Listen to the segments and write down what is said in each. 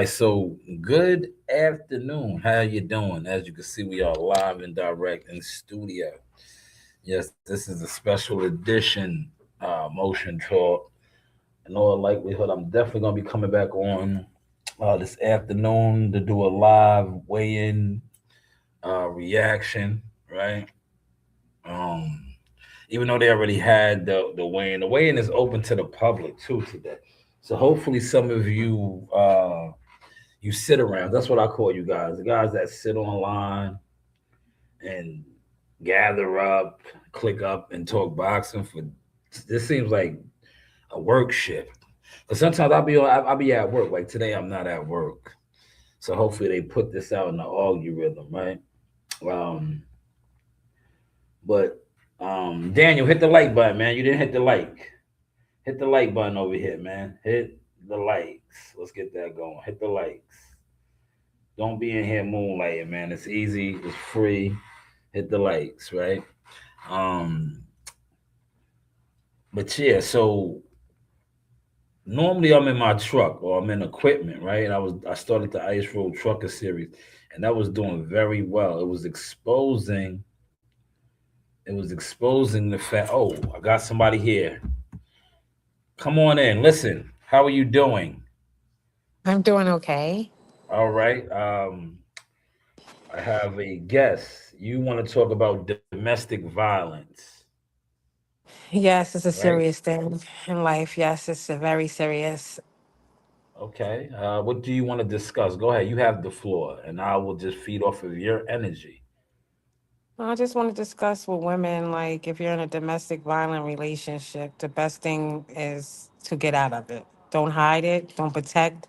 right, so good afternoon. How you doing? As you can see, we are live and direct in studio. Yes, this is a special edition motion talk. In all likelihood, I'm definitely gonna be coming back on this afternoon to do a live weigh-in reaction, right? Um, Even though they already had the weigh-in, the weigh-in is open to the public too today. So hopefully, some of you. You sit around. That's what I call you guys. The guys that sit online and gather up, click up, and talk boxing for. This seems like a work shift. But sometimes I'll be at work. Like today, I'm not at work. So hopefully they put this out in the algorithm, right? Um, but Daniel, hit the like button, man. You didn't hit the like. Hit the like button over here, man. Hit the likes. Let's get that going. Hit the likes. Don't be in here moonlighting, man. It's easy. It's free. Hit the likes, right? Um, but yeah, so normally I'm in my truck or I'm in equipment, right? I started the Ice Road Trucker series, and that was doing very well. It was exposing the fact. Oh, I got somebody here. Come on in. Listen, how are you doing? I'm doing okay. All right. I have a guest. You want to talk about domestic violence, Yes, it's a right? serious thing in life. Yes, it's a very serious. Okay. What do you want to discuss? Go ahead. You have the floor, and I will just feed off of your energy. I just want to discuss with women, like if you're in a domestic violent relationship, the best thing is to get out of it. Don't hide it. Don't protect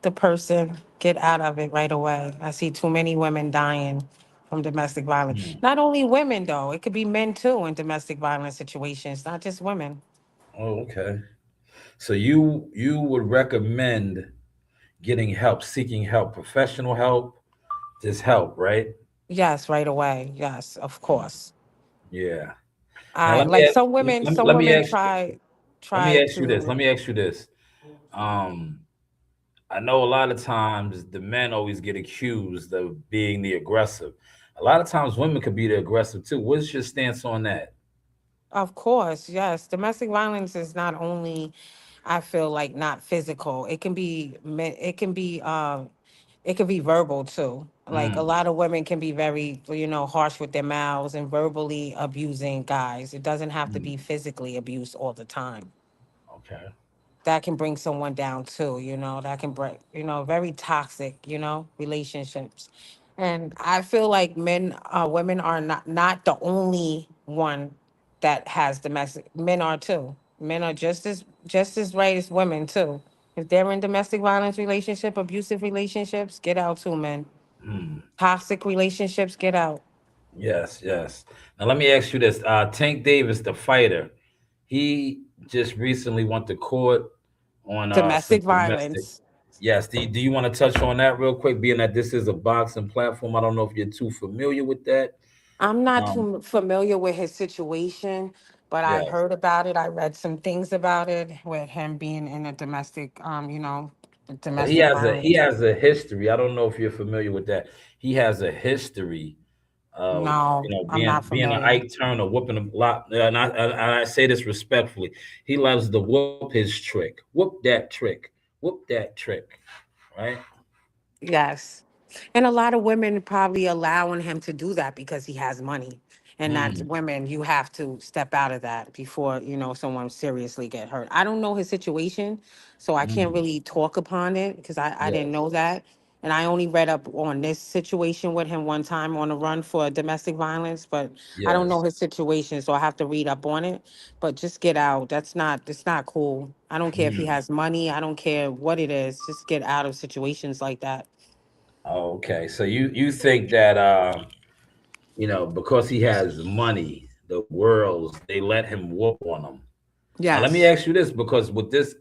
the person. Get out of it right away. I see too many women dying from domestic violence. Hmm. Not only women though, it could be men too in domestic violence situations, not just women. Oh, okay. So you would recommend getting help, seeking help, professional help, just help, right? Yes, right away. Yes, of Mm. course. Yeah. Now I like some women. Some let me women ask let me try ask you this. Let to. me ask you this. Um, I know a lot of times the men always get accused of being the aggressive. A lot of times women could be the aggressive too. What's your stance on that? Of course, yes. Domestic violence is not only, I feel like, not physical. It can be verbal too. Like a Mm, lot of women can be very, harsh with their mouths and verbally abusing guys. It doesn't have to mm, be physically abused all the time. okay. That can bring someone down too, that can break, very toxic, relationships. And I feel like women are not the only one that has domestic. Men are too. Men are just as right as women too. If they're in domestic violence relationship, abusive relationships, get out too, men. Mm, Toxic relationships, get out. yes, yes. Now let me ask you this. Tank Davis, the fighter, he just recently went to court on some Domestic domestic. violence. Yes. Do you want to touch on that real quick? Being that this is a boxing platform, I don't know if you're too familiar with that. I'm not Um, too familiar with his situation, but I yes. heard about it. I read some things about it with him being in a He domestic has he violence. has a history. I don't know if you're familiar with that. He has a history of No, I'm not being an familiar. Ike Turner, whooping a lot. And I say this respectfully. He loves to whoop his trick, whoop that trick, right? Yes. And a lot of women probably allowing him to do that because he has money. And that Mm, women, you have to step out of that before, someone seriously get hurt. I don't know his situation, so I can't mm, really talk upon it because I didn't yes, know that. And I only read up on this situation with him one time on a run for domestic violence, but I don't know yes. his situation, so I have to read up on it. But just get out. It's not cool. I don't care if he Mm. has money. I don't care what it is. Just get out of situations like that. Okay, so you think that because he has money, the worlds they let him whoop on them. Now let me Yes. ask you this, because with this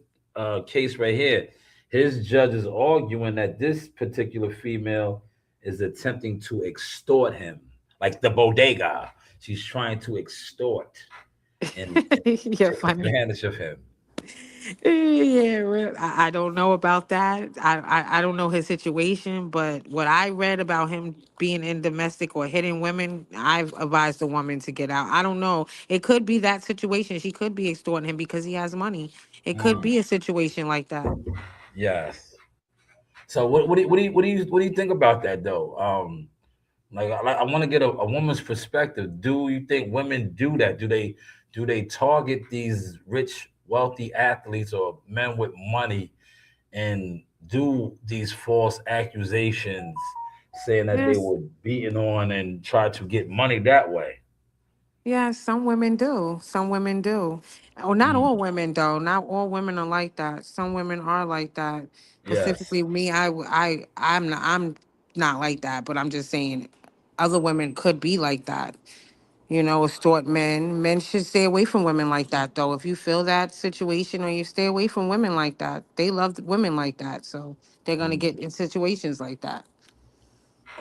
case right here, his judge is arguing that this particular female is attempting to extort him, like the bodega. She's trying to extort and You're take funny. advantage of him. Yeah, I don't know about that. I don't know his situation, but what I read about him being in domestic or hitting women, I've advised the woman to get out. I don't know. It could be that situation. She could be extorting him because he has money. It could Mm, be a situation like that. yes. So what do you think about that though? I want to get a woman's perspective. Do you think women do that? Do they target these rich, wealthy athletes or men with money and do these false accusations, saying that they Yes. were beaten on and try to get money that way? Yeah, some women do. Some women do. Oh, not Mm, all women though. Not all women are like that. Some women are like that. yes. Specifically me, I'm not like that, but I'm just saying other women could be like that. You know, extort men. Men should stay away from women like that though. If you feel that situation or you stay away from women like that. They love women like that. So they're gonna Mm, get in situations like that.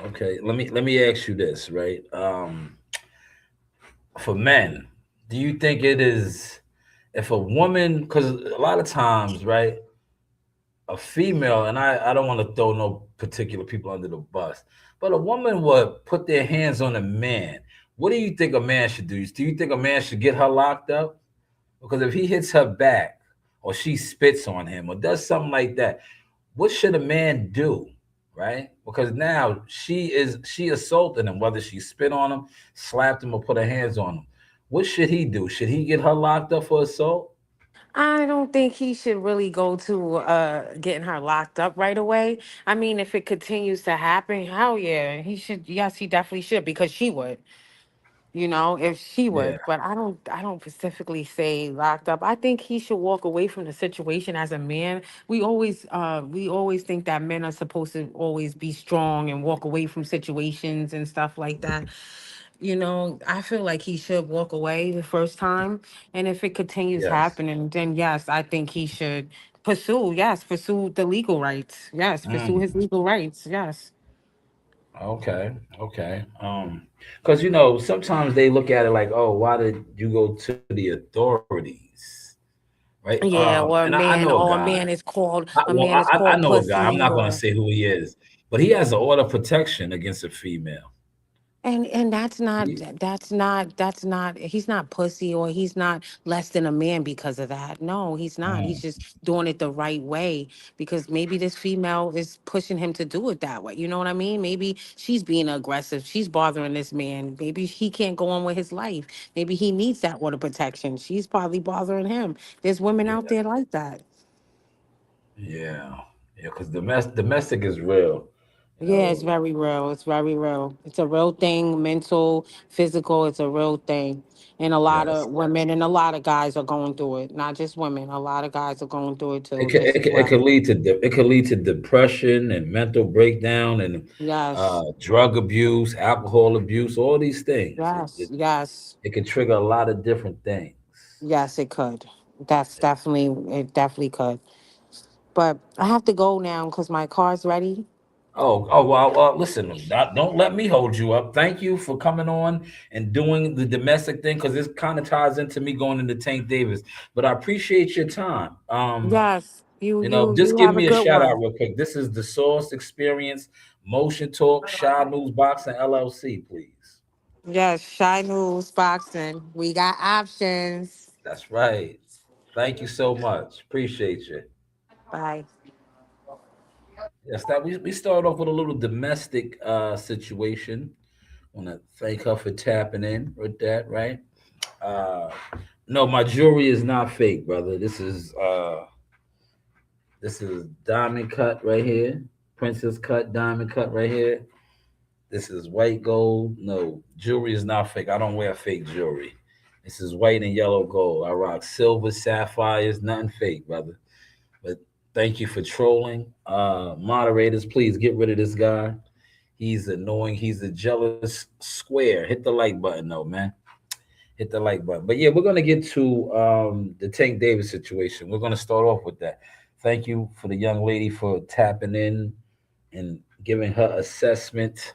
okay. Let me ask you this, right? For men, do you think it is if a woman, because a lot of times, right, a female, and I don't want to throw no particular people under the bus, but a woman would put their hands on a man. What do you think a man should do? Do you think a man should get her locked up? Because if he hits her back or she spits on him or does something like that, what should a man do? Right? Because now she assaulted him, whether she spit on him, slapped him, or put her hands on him. What should he do? Should he get her locked up for assault? I don't think he should really go to getting her locked up right away. I mean, if it continues to happen, hell yeah, he should. Yes, he definitely should because she would. You know, if she Yeah. would. But I don't specifically say locked up. I think he should walk away from the situation as a man. We always think that men are supposed to always be strong and walk away from situations and stuff like that. You know, I feel like he should walk away the first time. And if it continues Yes. happening, then yes, I think he should pursue the legal rights. Yes, pursue his Mm. legal rights. Yes. Okay, okay. Because sometimes they look at it like, oh, why did you go to the authorities, right? Yeah, And I know a or a guy. man is called I, a well, man is I called know a guy. I'm pussy not going to or say who he is, but he has an order of protection against a female. and He- that's not he's not pussy or he's not less than a man because of that. No, he's not. He's mm, just doing it the right way because maybe this female is pushing him to do it that way. You know what I mean? Maybe she's being aggressive. She's bothering this man. Maybe he can't go on with his life. Maybe he needs that water protection. She's probably bothering him. There's women out yeah, there like that. yeah, yeah. Because domestic is real. You Yeah, it's know. very real. It's very real. It's a real thing, mental, physical, it's a real thing. And a lot Yes. of women and a lot of guys are going through it. Not just women. A lot of guys are going through it It too, could, just it as could, it well. could lead to it could lead to depression and mental breakdown and Yes. drug abuse, alcohol abuse, all these things. It, Yes. it Yes. it can trigger a lot of different things. Yes, it could. It definitely could. But I have to go now because my car's ready. Oh, well, listen, don't let me hold you up. Thank you for coming on and doing the domestic thing because this kind of ties into me going into Tank Davis. But I appreciate your time. Yes. You you Just you give have a me a good shout out one. real quick. This is the Source Experience Motion Talk, Shanewz Boxing LLC, please. Yes, Shy News Boxing. We got options. That's right. Thank you so much. Appreciate you. Bye. Yes, that we started off with a little domestic situation. Want to thank her for tapping in with that, right? Uh, no, my jewelry is not fake, brother. This is diamond cut right here, princess cut, diamond cut right here. This is white gold. No, jewelry is not fake. I don't wear fake jewelry. This is white and yellow gold. I rock silver, sapphires, nothing fake, brother. But thank you for trolling. Moderators, please get rid of this guy. He's annoying. He's a jealous square. Hit the like button, though, man. Hit the like button. But yeah, we're gonna get to the Tank Davis situation. We're gonna start off with that. Thank you for the young lady for tapping in and giving her assessment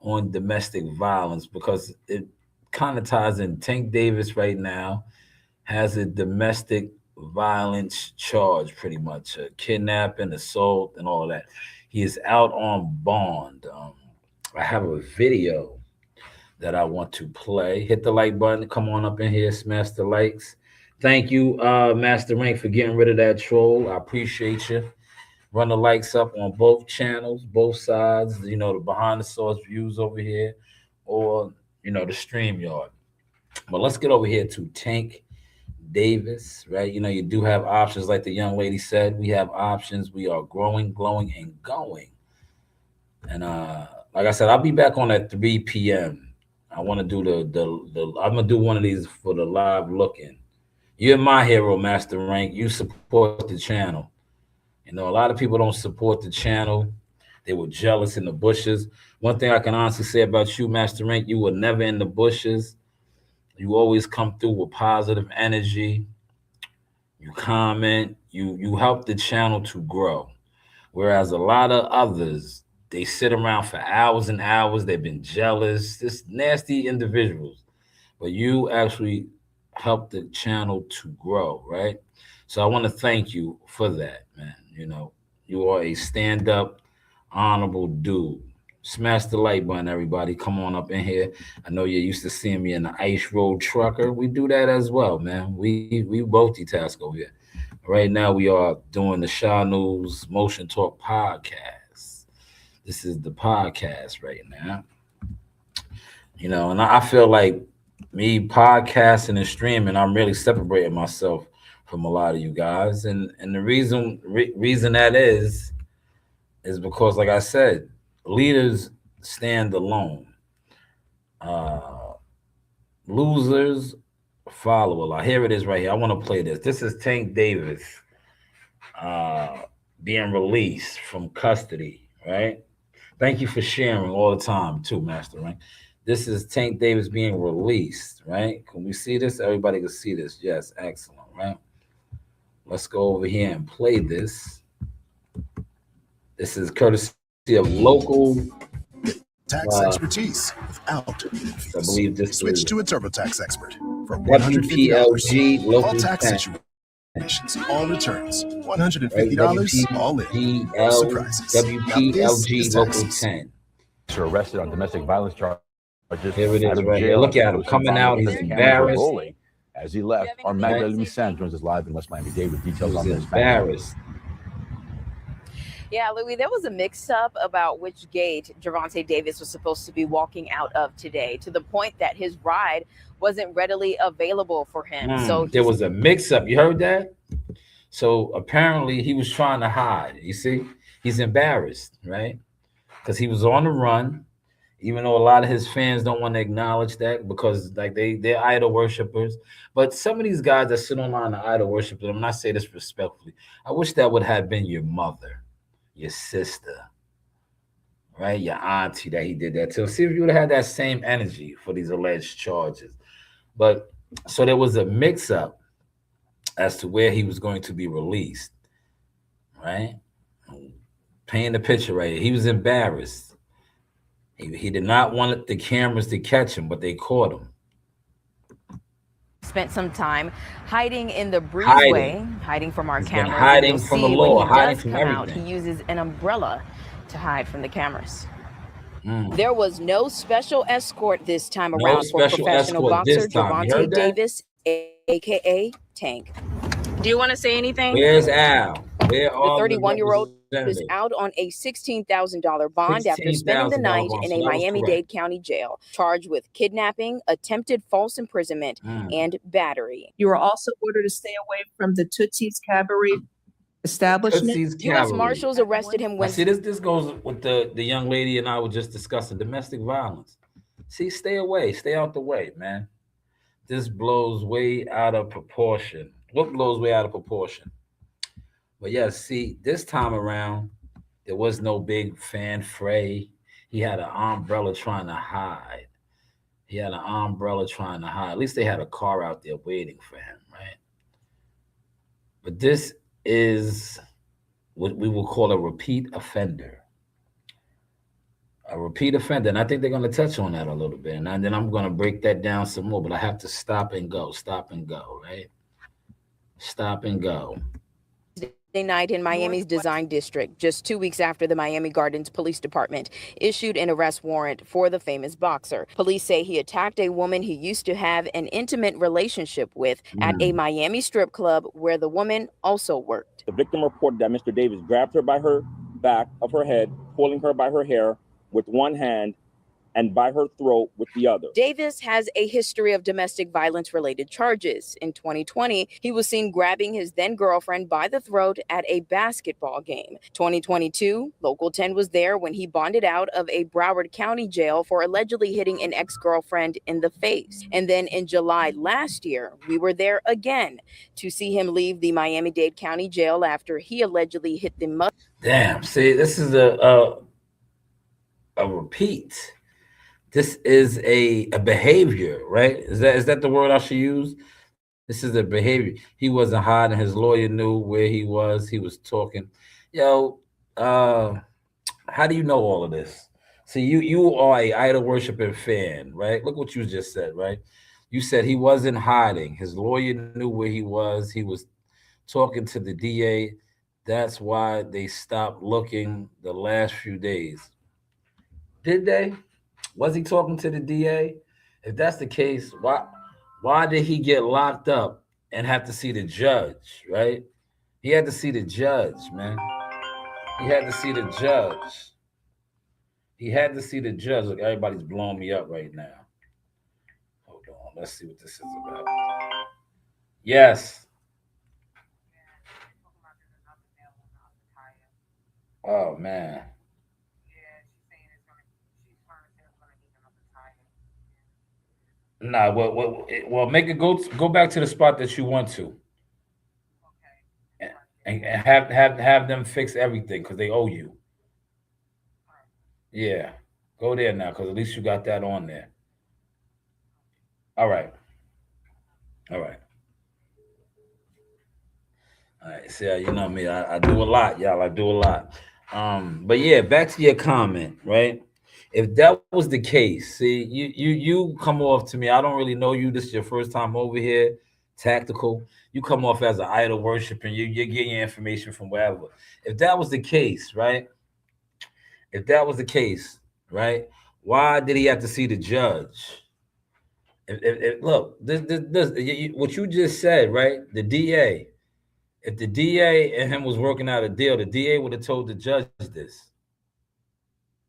on domestic violence because it kind of ties in. Tank Davis right now has a domestic. violence charge, pretty much kidnapping, assault, and all that. He is out on bond. I have a video that I want to play. Hit the like button. Come on up in here, smash the likes. Thank you, Master Rank, for getting rid of that troll. I appreciate you. Run the likes up on both channels, both sides. You know, the behind the source views over here, or the stream yard. But let's get over here to Tank Davis, right? You do have options, like the young lady said. We have options. We are growing, glowing, and going. And like I said, I'll be back on at 3 p.m. I want to do the I'm gonna do one of these for the live looking. You're my hero, Master Rank. You support the channel. A lot of people don't support the channel. They were jealous in the bushes. One thing I can honestly say about you, Master Rank, you were never in the bushes. You always come through with positive energy. You comment. You help the channel to grow. Whereas a lot of others, they sit around for hours and hours. They've been jealous, just nasty individuals. But you actually help the channel to grow, right? So I want to thank you for that, man. You are a stand-up, honorable dude. Smash the like button, everybody. Come on up in here. I know you're used to seeing me in the Ice Road Trucker. We do that as well, man. We multitask over here. Right now, we are doing the Shanewz Motion Talk podcast. This is the podcast right now. And I feel like me podcasting and streaming, I'm really separating myself from a lot of you guys, and the reason that is because, like I said, leaders stand alone. Uh, Losers follow a lot. Here it is right here. I want to play this. This is Tank Davis uh, being released from custody, right? Thank you for sharing all the time, too, Master Rank. This is Tank Davis being released, right? Can we see this? Everybody can see this. Yes, excellent, right? Let's go over here and play this. This is courtesy of local tax expertise without I believe this Switch is to a TurboTax expert for $150. local All tax 10. situations, all returns, $150 all in. No surprises. Now this is WPLG local taxes. 10. Are arrested on domestic violence charges. Here it is, out of right here. jail Look at after him coming out. He's posting cameras were embarrassed. rolling as he left. Our Magda Louise Sands joins us live in West Miami Dade with He details was on this. embarrassed. Yeah, Louis, there was a mix-up about which gate Gervonta Davis was supposed to be walking out of today, to the point that his ride wasn't readily available for him. So There was a mix-up. You heard that? So apparently he was trying to hide. You see, he's embarrassed, right? Because he was on the run, even though a lot of his fans don't want to acknowledge that because they're idol worshipers. But some of these guys that sit online are idol worshipers, I'm not saying this respectfully. I wish that would have been your mother, your sister, right? Your auntie that he did that to. See if you would have had that same energy for these alleged charges. But so there was a mix-up as to where he was going to be released, right? Painting the picture right here. He was embarrassed. He did not want the cameras to catch him, but they caught him. spent some time hiding in the breezeway, hiding from our He's been cameras. hiding and you'll from see the when law, he hiding does from come out, everything. he uses an umbrella to hide from the cameras. Mm. There was no special escort this time No around for special professional escort this boxer time. You Gervonta heard that? Davis, aka Tank. Do you want to say anything? Where's Al? Where The are 31-year-old is representatives? out on a $16,000 bond after spending the $16,000 night bond, in so a that was Miami-Dade correct. County jail, charged with kidnapping, attempted false imprisonment, and battery. You are also ordered to stay away from the Tootsie's Cabaret establishment. Tootsie's U.S. Cavalry. Marshals arrested him Now, Wednesday. see, this goes with the young lady and I were just discussing domestic violence. See, stay away, stay out the way, man. This blows way out of proportion. What blows way out of proportion? But yeah, see, this time around, there was no big fan fray. He had an umbrella trying to hide. At least they had a car out there waiting for him, right? But this is what we will call a repeat offender. And I think they're going to touch on that a little bit. And then I'm going to break that down some more, but I have to stop and go, right? Stop and go. Night in Miami's Design District, just 2 weeks after the Miami Gardens Police Department issued an arrest warrant for the famous boxer. Police say he attacked a woman he used to have an intimate relationship with at a Miami strip club where the woman also worked. The victim reported that Mr. Davis grabbed her by her back of her head, pulling her by her hair with one hand and by her throat with the other. Davis has a history of domestic violence related charges. In 2020, he was seen grabbing his then girlfriend by the throat at a basketball game. 2022, Local 10 was there when he bonded out of a Broward County jail for allegedly hitting an ex-girlfriend in the face. And then in July last year, we were there again to see him leave the Miami-Dade County jail after he allegedly hit the mother. Damn, see, this is a repeat. This is a behavior, right? Is that the word I should use? This is a behavior. He wasn't hiding. His lawyer knew where he was. He was talking. Yo, how do you know all of this? See, you are a idol worshiping fan, right? Look what you just said, right? You said he wasn't hiding. His lawyer knew where he was. He was talking to the DA. That's why they stopped looking the last few days. Did they? Was he talking to the DA? If that's the case, why did he get locked up and have to see the judge, right? He had to see the judge, man. He had to see the judge. He had to see the judge. Look, everybody's blowing me up right now. Hold on. Let's see what this is about. Yes. Oh, man. Nah, well, make it go back to the spot that you want to, and have them fix everything because they owe you. Yeah, go there now because at least you got that on there. All right, all right, all right. See, you know me, I do a lot, y'all. I do a lot. But yeah, back to your comment, right? If that was the case, see, you come off to me. I don't really know you. This is your first time over here. Tactical. You come off as an idol worshiper. You're getting your information from wherever. If that was the case, right? If that was the case, right? Why did he have to see the judge? Look, what you just said, right? The DA. If the DA and him was working out a deal, the DA would have told the judge this.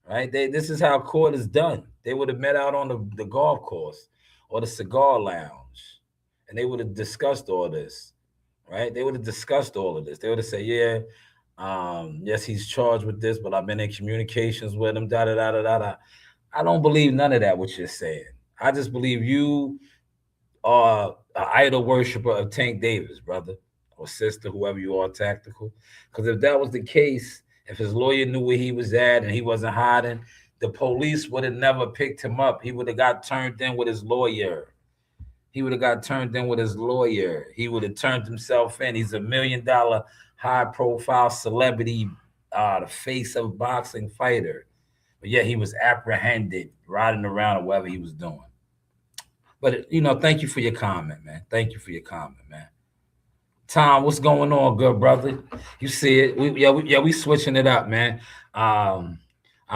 Right? This is how court is done. They would have met out on the golf course or the cigar lounge, and they would have discussed all this, right? They would have discussed all of this. They would have said, yeah, yes, he's charged with this, but I've been in communications with him, da-da-da-da-da-da. I don't believe none of that, what you're saying. I just believe you are an idol worshiper of Tank Davis, brother or sister, whoever you are, tactical. Because if that was the case, if his lawyer knew where he was at and he wasn't hiding, the police would have never picked him up. He would have got turned in with his lawyer. He would have got turned in with his lawyer. He would have turned himself in. He's $1 million high-profile celebrity, the face of boxing fighter. But yeah, he was apprehended, riding around or whatever he was doing. But, thank you for your comment, man. Thank you for your comment, man. Tom, what's going on, good brother? You see it? We switching it up, man. I'm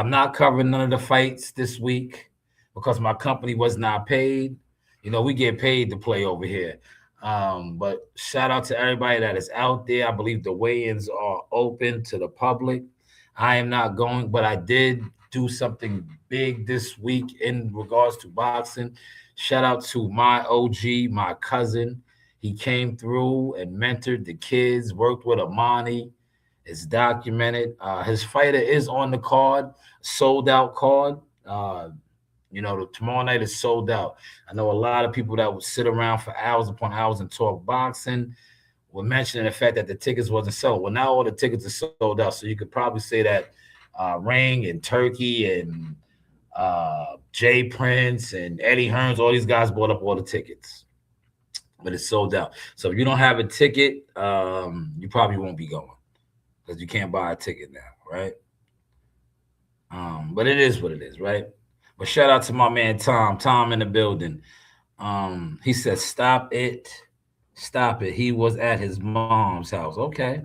not covering none of the fights this week because my company was not paid. We get paid to play over here. But shout out to everybody that is out there. I believe the weigh-ins are open to the public. I am not going, but I did do something big this week in regards to boxing. Shout out to my OG, my cousin. He came through and mentored the kids, worked with Amani. It's documented. His fighter is on the card, sold out card. Tomorrow night is sold out. I know a lot of people that would sit around for hours upon hours and talk boxing were mentioning the fact that the tickets wasn't sold. Well, now all the tickets are sold out. So you could probably say that Ring and Turkey and Jay Prince and Eddie Hearns, all these guys bought up all the tickets. But it's sold out. So if you don't have a ticket, you probably won't be going because you can't buy a ticket now, right? But it is what it is, right? But shout out to my man Tom in the building. He said, "Stop it, Stop it. He was at his mom's house. Okay.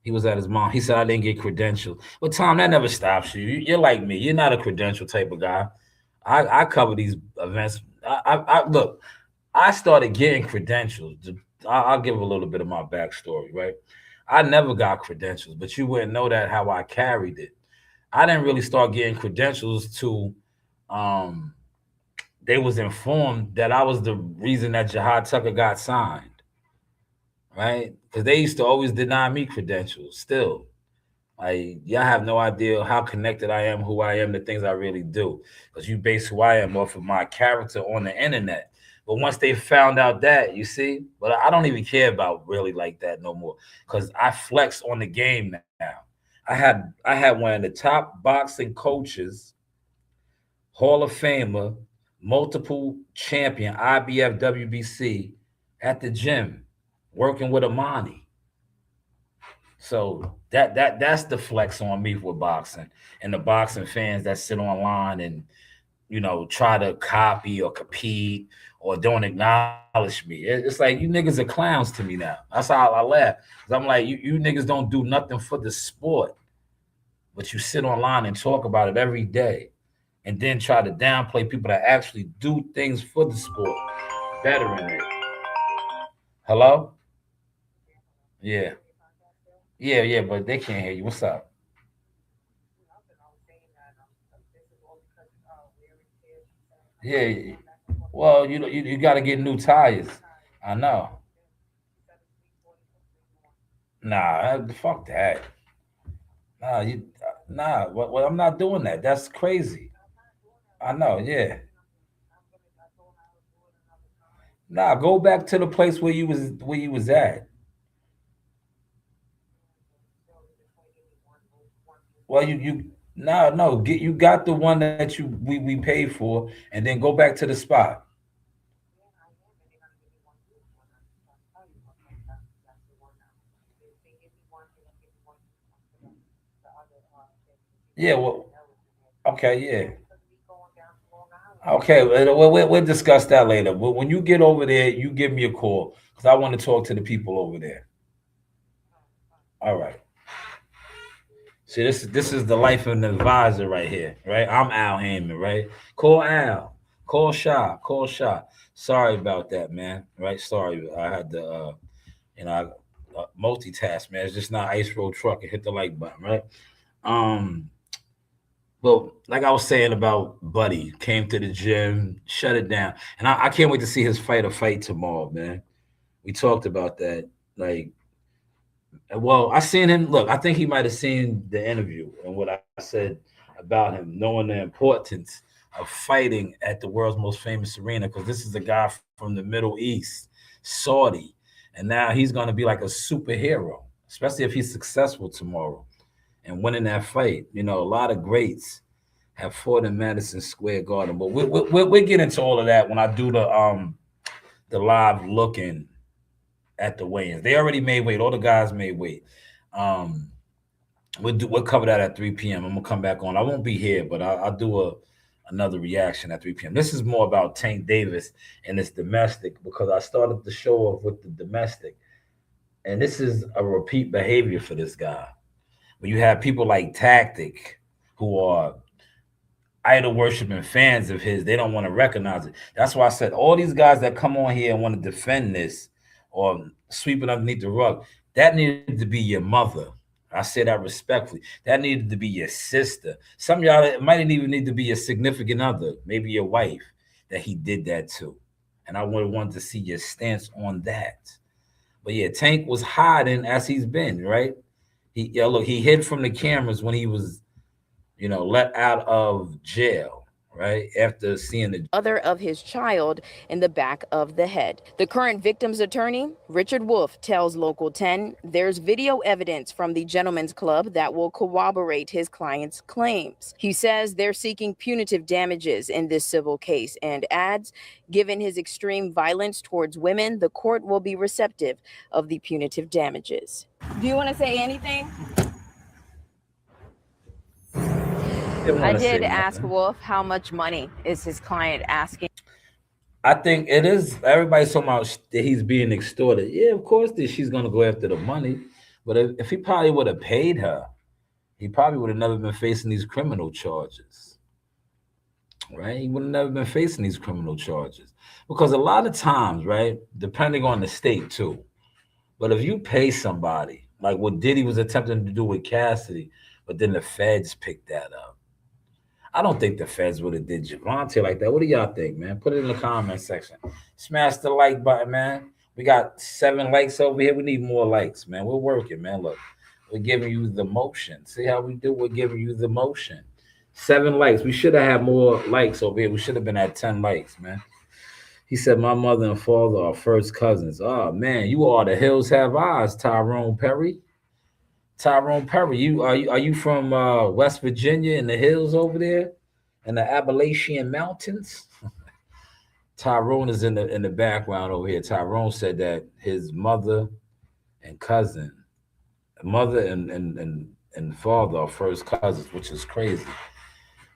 He was at his mom. He said, I didn't get credentials. But Tom, that never stops you. You're like me. You're not a credential type of guy. I cover these events. I look, I started getting credentials. I'll give a little bit of my backstory, right? I never got credentials, but you wouldn't know that how I carried it. I didn't really start getting credentials to um they was informed that I was the reason that Jihad Tucker got signed, right? Because they used to always deny me credentials still. Like, y'all have no idea how connected I am, who I am, the things I really do. Because you base who I am off of my character on the internet. But once they found out that, you see, but I don't even care about really like that no more. Because I flex on the game now. I had one of the top boxing coaches, Hall of Famer, multiple champion, IBF, WBC, at the gym, working with Amani. So that's the flex on me with boxing, and the boxing fans that sit online and try to copy or compete or don't acknowledge me. It's like you niggas are clowns to me now. That's how I laugh. 'Cause I'm like, you niggas don't do nothing for the sport, but you sit online and talk about it every day, and then try to downplay people that actually do things for the sport better in it. Hello? Yeah. Yeah, but they can't hear you. What's up? Yeah. Well, you got to get new tires. I know. Nah, fuck that. Nah, well, I'm not doing that. That's crazy. I know. Yeah. Nah, go back to the place where you was at. Well, you no, you got the one that we paid for, and then go back to the spot. Yeah, well, okay, yeah. Okay, we'll discuss that later. But when you get over there, you give me a call because I want to talk to the people over there. All right. See, this is the life of an advisor right here, right? I'm Al Heyman, right? Call Al, call Sha, call Sha. Sorry about that, man. Right? Sorry, I had to, multitask, man. It's just not ice road truck and hit the like button, right? Um, Well, like I was saying about Buddy, came to the gym, shut it down, and I can't wait to see his fight tomorrow, man. We talked about that. Like, well, I seen him. Look, I think he might have seen the interview and what I said about him, knowing the importance of fighting at the world's most famous arena, because this is a guy from the Middle East, Saudi, and now he's going to be like a superhero, especially if he's successful tomorrow and winning that fight. A lot of greats have fought in Madison Square Garden, but we'll get into all of that when I do the live looking at the weigh-ins. They already made weight. All the guys made weight. Um, we'll cover that at 3 p.m. I'm gonna come back on. I won't be here, but I'll do another reaction at 3 p.m. This is more about Tank Davis and it's domestic because I started the show off with the domestic, and this is a repeat behavior for this guy. When you have people like Tactic who are idol worshiping fans of his, they don't want to recognize it. That's why I said all these guys that come on here and want to defend this or sweep it underneath the rug, that needed to be your mother. I say that respectfully. That needed to be your sister. Some of y'all, it might even need to be your significant other, maybe your wife, that he did that to. And I would have wanted to see your stance on that. But yeah, Tank was hiding as he's been, right? He hid from the cameras when he was let out of jail, right? After seeing the other of his child in the back of the head. The current victim's attorney, Richard Wolf, tells Local 10 there's video evidence from the Gentlemen's Club that will corroborate his client's claims. He says they're seeking punitive damages in this civil case and adds, given his extreme violence towards women, the court will be receptive of the punitive damages. Do you want to say anything? I did ask Wolf how much money is his client asking. I think it is. Everybody's talking about that he's being extorted. Yeah, of course that she's gonna go after the money. But if he probably would have paid her, he probably would have never been facing these criminal charges. Right? He would have never been facing these criminal charges. Because a lot of times, right, depending on the state too. But if you pay somebody, like what Diddy was attempting to do with Cassidy, but then the feds picked that up. I don't think the feds would have did Javante like that. What do y'all think, man? Put it in the comment section. Smash the like button, man. We got 7 likes over here. We need more likes, man. We're working, man. Look, we're giving you the motion. See how we do? We're giving you the motion. 7 likes. We should have had more likes over here. We should have been at 10 likes, man. He said, my mother and father are first cousins. Oh, man, you are the hills have eyes, Tyrone Perry. Tyrone Perry, are you from West Virginia in the hills over there, in the Appalachian Mountains? Tyrone is in the background over here. Tyrone said that his mother and cousin, mother and father are first cousins, which is crazy.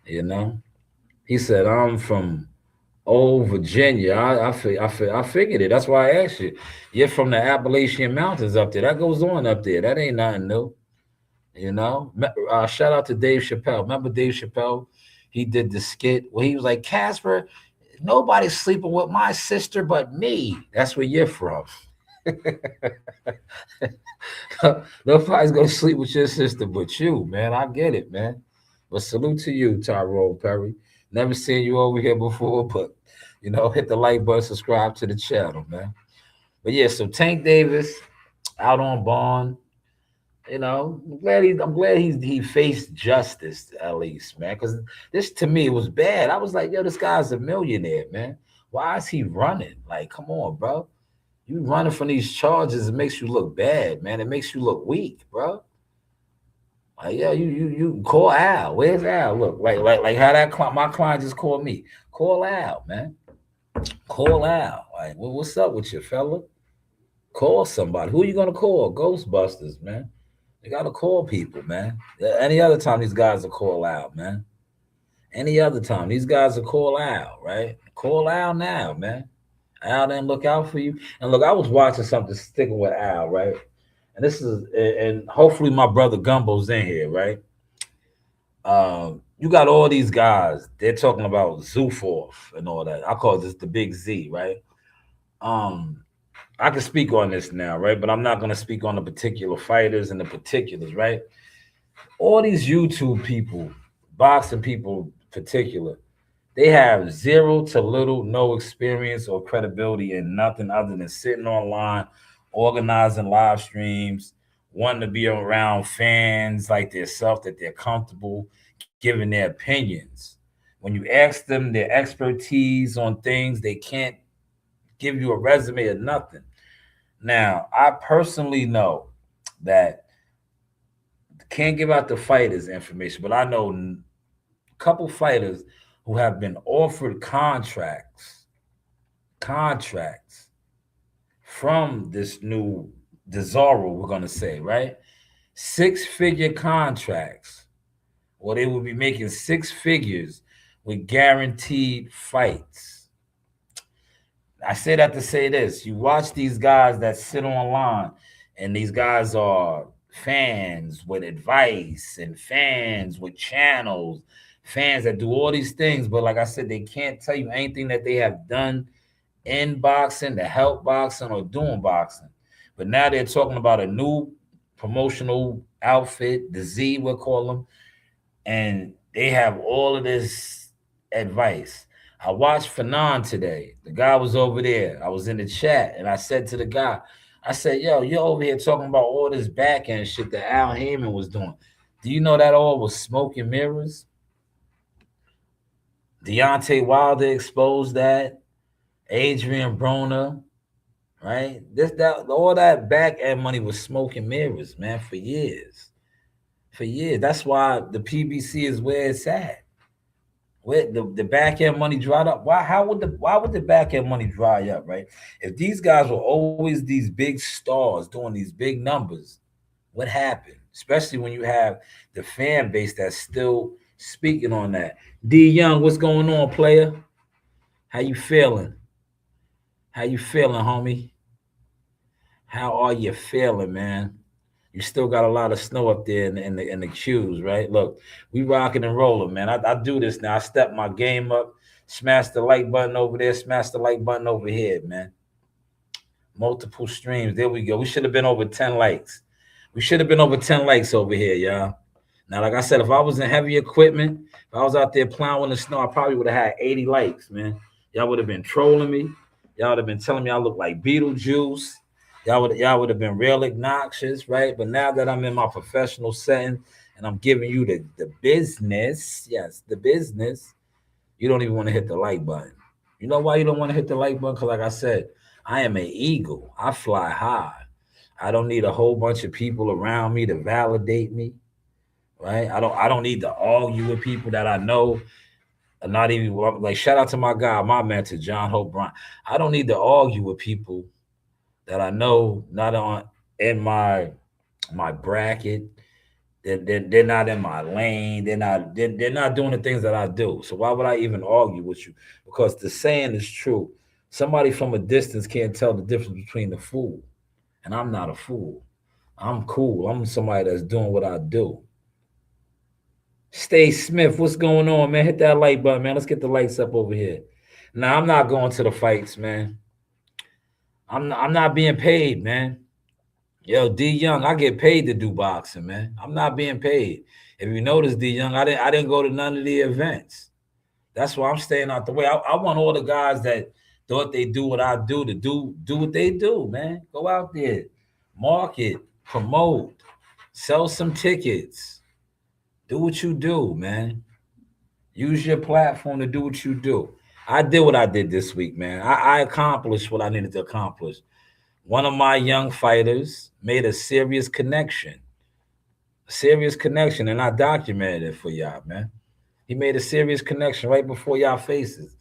You know, he said I'm from old Virginia. I figured it. That's why I asked you. You're from the Appalachian Mountains up there. That goes on up there. That ain't nothing new. You know, shout out to Dave Chappelle. Remember Dave Chappelle? He did the skit where he was like, Casper, nobody's sleeping with my sister but me. That's where you're from. Nobody's gonna sleep with your sister but you, man. I get it, man. But salute to you, Tyrone Perry. Never seen you over here before, but hit the like button, subscribe to the channel, man. But yeah, so Tank Davis out on bond. I'm glad he faced justice at least, man. Because this to me was bad. I was like, yo, this guy's a millionaire, man. Why is he running? Like, come on, bro. You running from these charges, it makes you look bad, man. It makes you look weak, bro. Like, yeah, you call Al. Where's Al? Look, like how that my client just called me. Call Al, man. Call Al. Like, well, what's up with you, fella? Call somebody. Who are you gonna call? Ghostbusters, man. You gotta call people, man. Any other time these guys will call out, man. Any other time these guys will call out, right? Call Al now, man. Al didn't look out for you. And look, I was watching something sticking with Al, right? And this is, and hopefully my brother Gumbo's in here, right? You got all these guys. They're talking about Zuforth and all that. I call this the Big Z, right? I can speak on this now, right? But I'm not going to speak on the particular fighters and the particulars, right? All these YouTube people, boxing people in particular, they have zero to little, no experience or credibility in nothing other than sitting online, organizing live streams, wanting to be around fans like themselves, that they're comfortable giving their opinions. When you ask them their expertise on things, they can't give you a resume or nothing. Now, I personally know that can't give out the fighters information, but I know a couple fighters who have been offered contracts from this new Desaro, we're going to say, right? 6-figure contracts, or they will be making 6 figures with guaranteed fights. I say that to say this. You watch these guys that sit online, and these guys are fans with advice and fans with channels, fans that do all these things. But like I said, they can't tell you anything that they have done in boxing, to help boxing, or doing boxing. But now they're talking about a new promotional outfit, the Z, we'll call them, and they have all of this advice. I watched Fanon today. The guy was over there. I was in the chat, and I said to the guy, I said, yo, you're over here talking about all this back end shit that Al Heyman was doing. Do you know that all was smoke and mirrors? Deontay Wilder exposed that. Adrian Broner, right? All that back end money was smoke and mirrors, man, for years. For years. That's why the PBC is where it's at. Where the back end money dried up. Why would the back end money dry up, right? If these guys were always these big stars doing these big numbers, what happened? Especially when you have the fan base that's still speaking on that. D Young, what's going on, player? How you feeling? How you feeling, homie? How are you feeling, man? You still got a lot of snow up there in the queues, right? Look, we rocking and rolling, man. I do this now. I step my game up, smash the like button over there, smash the like button over here, man. Multiple streams. There we go. We should have been over 10 likes. We should have been over 10 likes over here, y'all. Now, like I said, if I was in heavy equipment, if I was out there plowing the snow, I probably would have had 80 likes, man. Y'all would have been trolling me. Y'all would have been telling me I look like Beetlejuice. Y'all would have been real obnoxious, right? But now that I'm in my professional setting and I'm giving you the business, yes, the business, you don't even want to hit the like button. You know why you don't want to hit the like button? Because like I said, I am an eagle. I fly high. I don't need a whole bunch of people around me to validate me, right? I don't need to argue with people that I know. Not even like shout out to my guy, my mentor, John Hope Bryant. I don't need to argue with people that I know not on in my bracket. They're not in my lane. They're not doing the things that I do. So why would I even argue with you? Because the saying is true. Somebody from a distance can't tell the difference between a fool, and I'm not a fool. I'm cool. I'm somebody that's doing what I do. Stay Smith, what's going on, man? Hit that like button, man. Let's get the lights up over here. Now I'm not going to the fights, man. I'm not being paid, man. Yo, D Young, I get paid to do boxing, man. I'm not being paid. If you notice, D Young, I didn't go to none of the events. That's why I'm staying out the way. I want all the guys that thought they do what I do to do what they do, man. Go out there, market, promote, sell some tickets, do what you do, man. Use your platform to do what you do. I did what I did this week, man. I accomplished what I needed to accomplish. One of my young fighters made a serious connection, and I documented it for y'all, man. He made a serious connection right before y'all faces.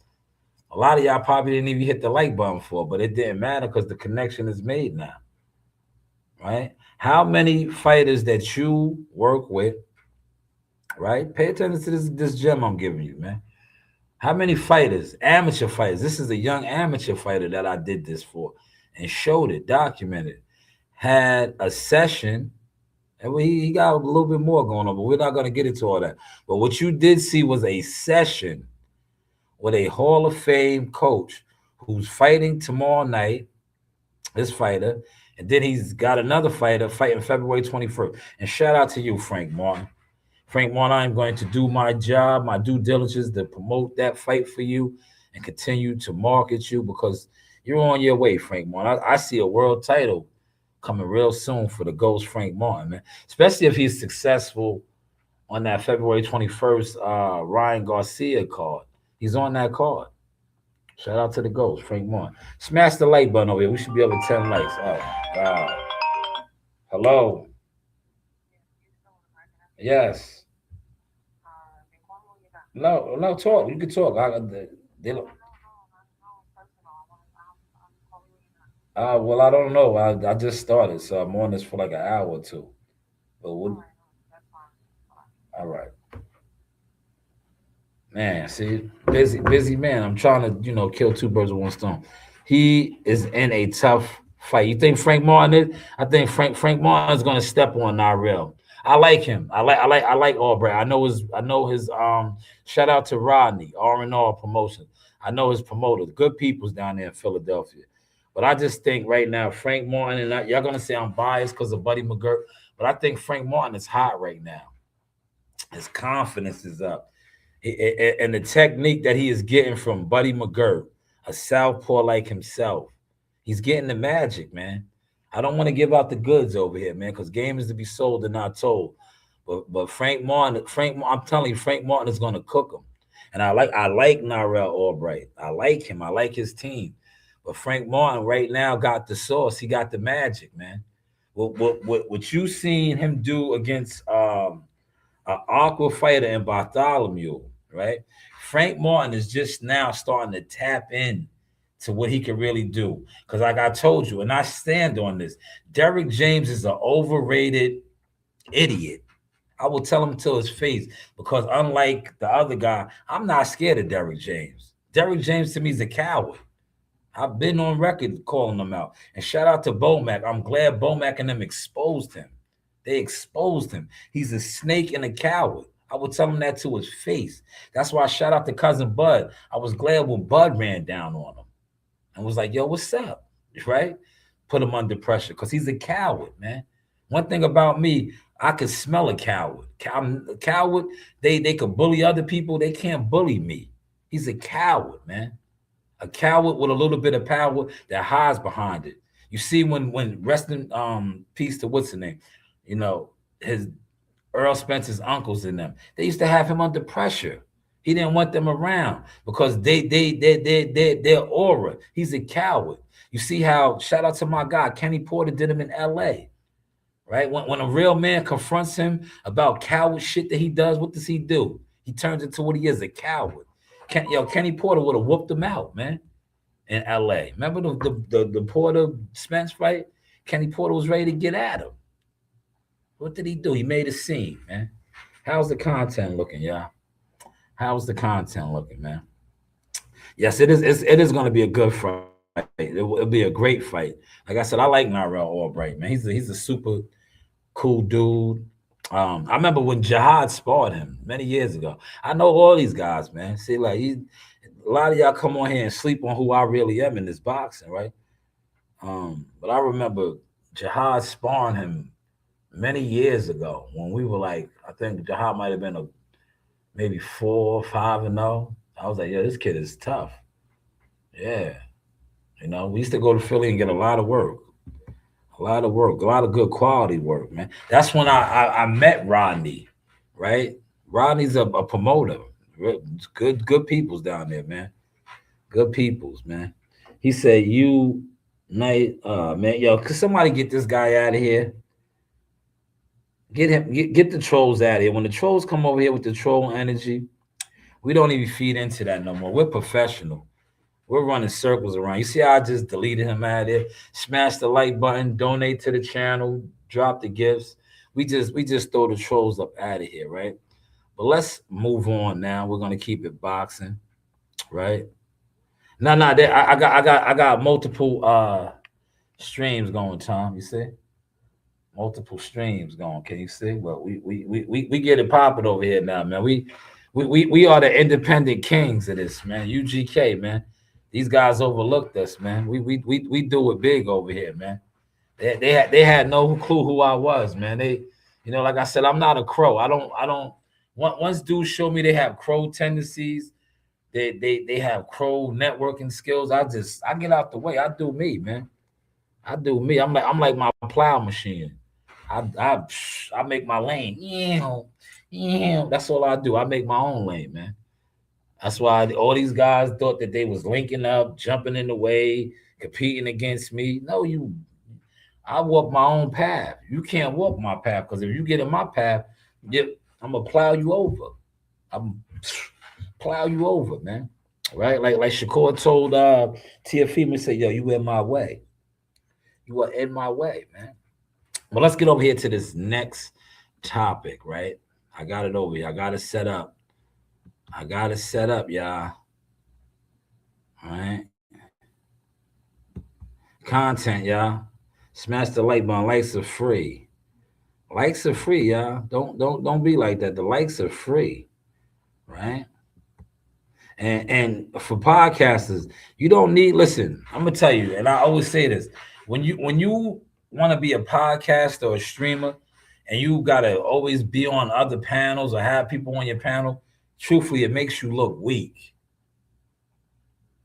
A lot of y'all probably didn't even hit the like button for, but it didn't matter because the connection is made now, right? How many fighters that you work with, right? Pay attention to this gem I'm giving you, man. How many fighters, amateur fighters? This is a young amateur fighter that I did this for and showed it, documented, had a session, and he got a little bit more going on, but we're not going to get into all that. But what you did see was a session with a Hall of Fame coach who's fighting tomorrow night, this fighter, and then he's got another fighter fighting February 21st. And shout out to you, Frank Martin. Frank Martin, I'm going to do my job, my due diligence to promote that fight for you and continue to market you because you're on your way, Frank Martin. I see a world title coming real soon for the Ghost Frank Martin, man. Especially if he's successful on that February 21st Ryan Garcia card. He's on that card. Shout out to the Ghost, Frank Martin. Smash the like button over here. We should be over 10 likes. Oh, God. Hello. Yes. No, talk. You can talk. Well, I don't know. I just started, so I'm on this for like an hour or two. But all right, man. See, busy man. I'm trying to, kill two birds with one stone. He is in a tough fight. You think Frank Martin is? I think Frank Martin is going to step on Narell. I like him. I like Albright. I know his. Shout out to Rodney R&R Promotion. I know his promoters. Good people's down there in Philadelphia. But I just think right now Frank Martin y'all gonna say I'm biased because of Buddy McGirt, but I think Frank Martin is hot right now. His confidence is up, and the technique that he is getting from Buddy McGirt, a southpaw like himself, he's getting the magic, man. I don't want to give out the goods over here, man, because game is to be sold and not told. But I'm telling you, Frank Martin is going to cook him. And I like Narell Albright. I like him. I like his team. But Frank Martin right now got the sauce. He got the magic, man. What you seen him do against an Aqua fighter in Bartholomew, right? Frank Martin is just now starting to tap in to what he can really do. Because like I told you, and I stand on this, Derrick James is an overrated idiot. I will tell him to his face because unlike the other guy, I'm not scared of Derrick James. Derrick James to me is a coward. I've been on record calling them out. And shout out to Bomac. I'm glad Bomac and them exposed him. They exposed him. He's a snake and a coward. I would tell him that to his face. That's why I shout out to cousin Bud. I was glad when Bud ran down on him and was like, yo, what's up? Right? Put him under pressure because he's a coward, man. One thing about me, I can smell a coward. I'm a coward. They could bully other people. They can't bully me. He's a coward, man. A coward with a little bit of power that hides behind it. You see, when resting peace to what's the name, you know, his Earl Spencer's uncles in them, they used to have him under pressure. He didn't want them around because their aura. He's a coward. You see how, shout out to my guy, Kenny Porter did him in LA, right? When a real man confronts him about coward shit that he does, what does he do? He turns into what he is, a coward. Kenny Porter would have whooped him out, man, in LA. Remember the Porter Spence fight? Kenny Porter was ready to get at him. What did he do? He made a scene, man. How's the content looking, y'all? How's the content looking, man? Yes, it is. It is going to be a good fight. It'll be a great fight. Like I said, I like Narell Albright, man. He's a super cool dude. I remember when Jihad sparred him many years ago. I know all these guys, man. See, like a lot of y'all come on here and sleep on who I really am in this boxing, right? But I remember Jihad sparring him many years ago when we were like, I think Jihad might have been maybe 4, 5-0. I was like, yeah, this kid is tough. Yeah. You know, we used to go to Philly and get a lot of work. A lot of good quality work, man. That's when I met Rodney, right? Rodney's a promoter. Good peoples down there, man. Good peoples, man. He said, you night, man, yo, could somebody get this guy out of here? Get the trolls out of here. When the trolls come over here with the troll energy, we don't even feed into that no more. We're professional. We're running circles around. You see how I just deleted him out of there? Smash the like button, donate to the channel, drop the gifts. We just throw the trolls up out of here, right? But let's move on now. We're gonna keep it boxing, right? No, I got multiple streams going, Tom. You see? Multiple streams going. Can you see? Well, we get it popping over here now, man. We are the independent kings of this, man. UGK, man. These guys overlooked us, man. We do it big over here, man. They had no clue who I was, man. They, you know, like I said, I'm not a crow. I don't. Once dudes show me they have crow tendencies, they have crow networking skills. I get out the way. I do me, man. I do me. I'm like my plow machine. I make my lane. Yeah. That's all I do. I make my own lane, man. That's why all these guys thought that they was linking up, jumping in the way, competing against me. No, I walk my own path. You can't walk my path because if you get in my path, I'm gonna plow you over. I'm plow you over, man. Right? Like Shakur told Tiafima, said, yo, you in my way. You are in my way, man. But let's get over here to this next topic, right? I got it over here. I got it set up. Y'all. All right. Content, y'all. Smash the like button. Likes are free. Likes are free, y'all. Don't be like that. The likes are free, right? And for podcasters, you don't need. Listen, I'm gonna tell you, and I always say this: when you want to be a podcaster or a streamer, and you gotta always be on other panels or have people on your panel, truthfully, it makes you look weak.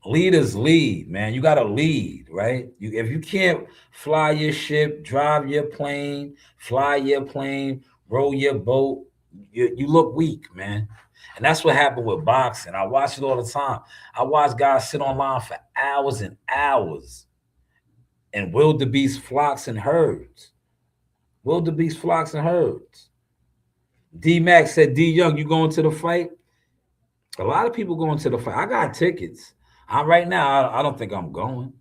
Leaders lead, man. You gotta lead, right? If you can't fly your ship, drive your plane, fly your plane, row your boat, you look weak, man. And that's what happened with boxing. I watch it all the time. I watch guys sit online for hours and hours, and wildebeest flocks and herds. Wildebeest flocks and herds. D Max said, D Young, you going to the fight? A lot of people going to the fight. I got tickets. Right now, I don't think I'm going.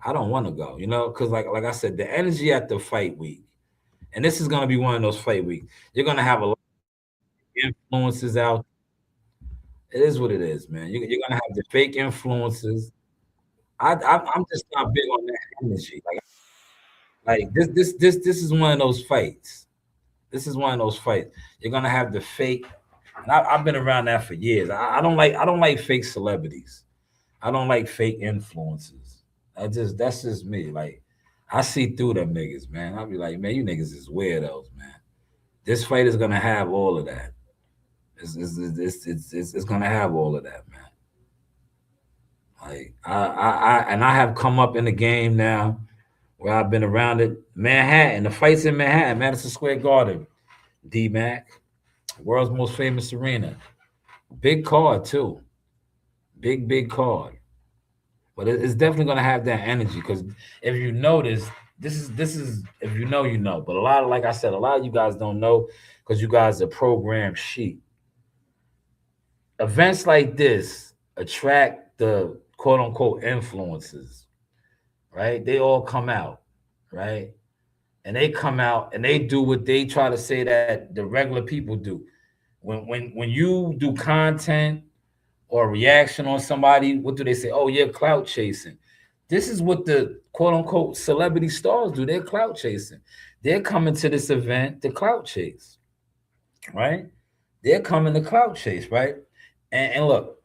I don't want to go, you know, because like I said, the energy at the fight week, and this is going to be one of those fight weeks. You're going to have a lot of influences out. It is what it is, man. You're going to have the fake influences. I'm just not big on that energy. Like this is one of those fights. This is one of those fights. You're gonna have the fake, and I've been around that for years. I don't like fake celebrities. I don't like fake influencers. That's just me. Like I see through them niggas, man. I'll be like, man, you niggas is weirdos, man. This fight is gonna have all of that. It's gonna have all of that, man. Like I have come up in the game now where I've been around it. Manhattan, the fights in Manhattan, Madison Square Garden, D-Mac, world's most famous arena. Big card too. Big card. But it's definitely gonna have that energy because if you notice, this is if you know, you know. But a lot of, like I said, a lot of you guys don't know because you guys are programmed sheep. Events like this attract the quote unquote influencers, right? They all come out, right? And they come out and they do what they try to say that the regular people do. When you do content or reaction on somebody, what do they say? Oh, you're clout chasing. This is what the quote unquote celebrity stars do. They're clout chasing. They're coming to this event to clout chase, right? They're coming to clout chase, right? And look,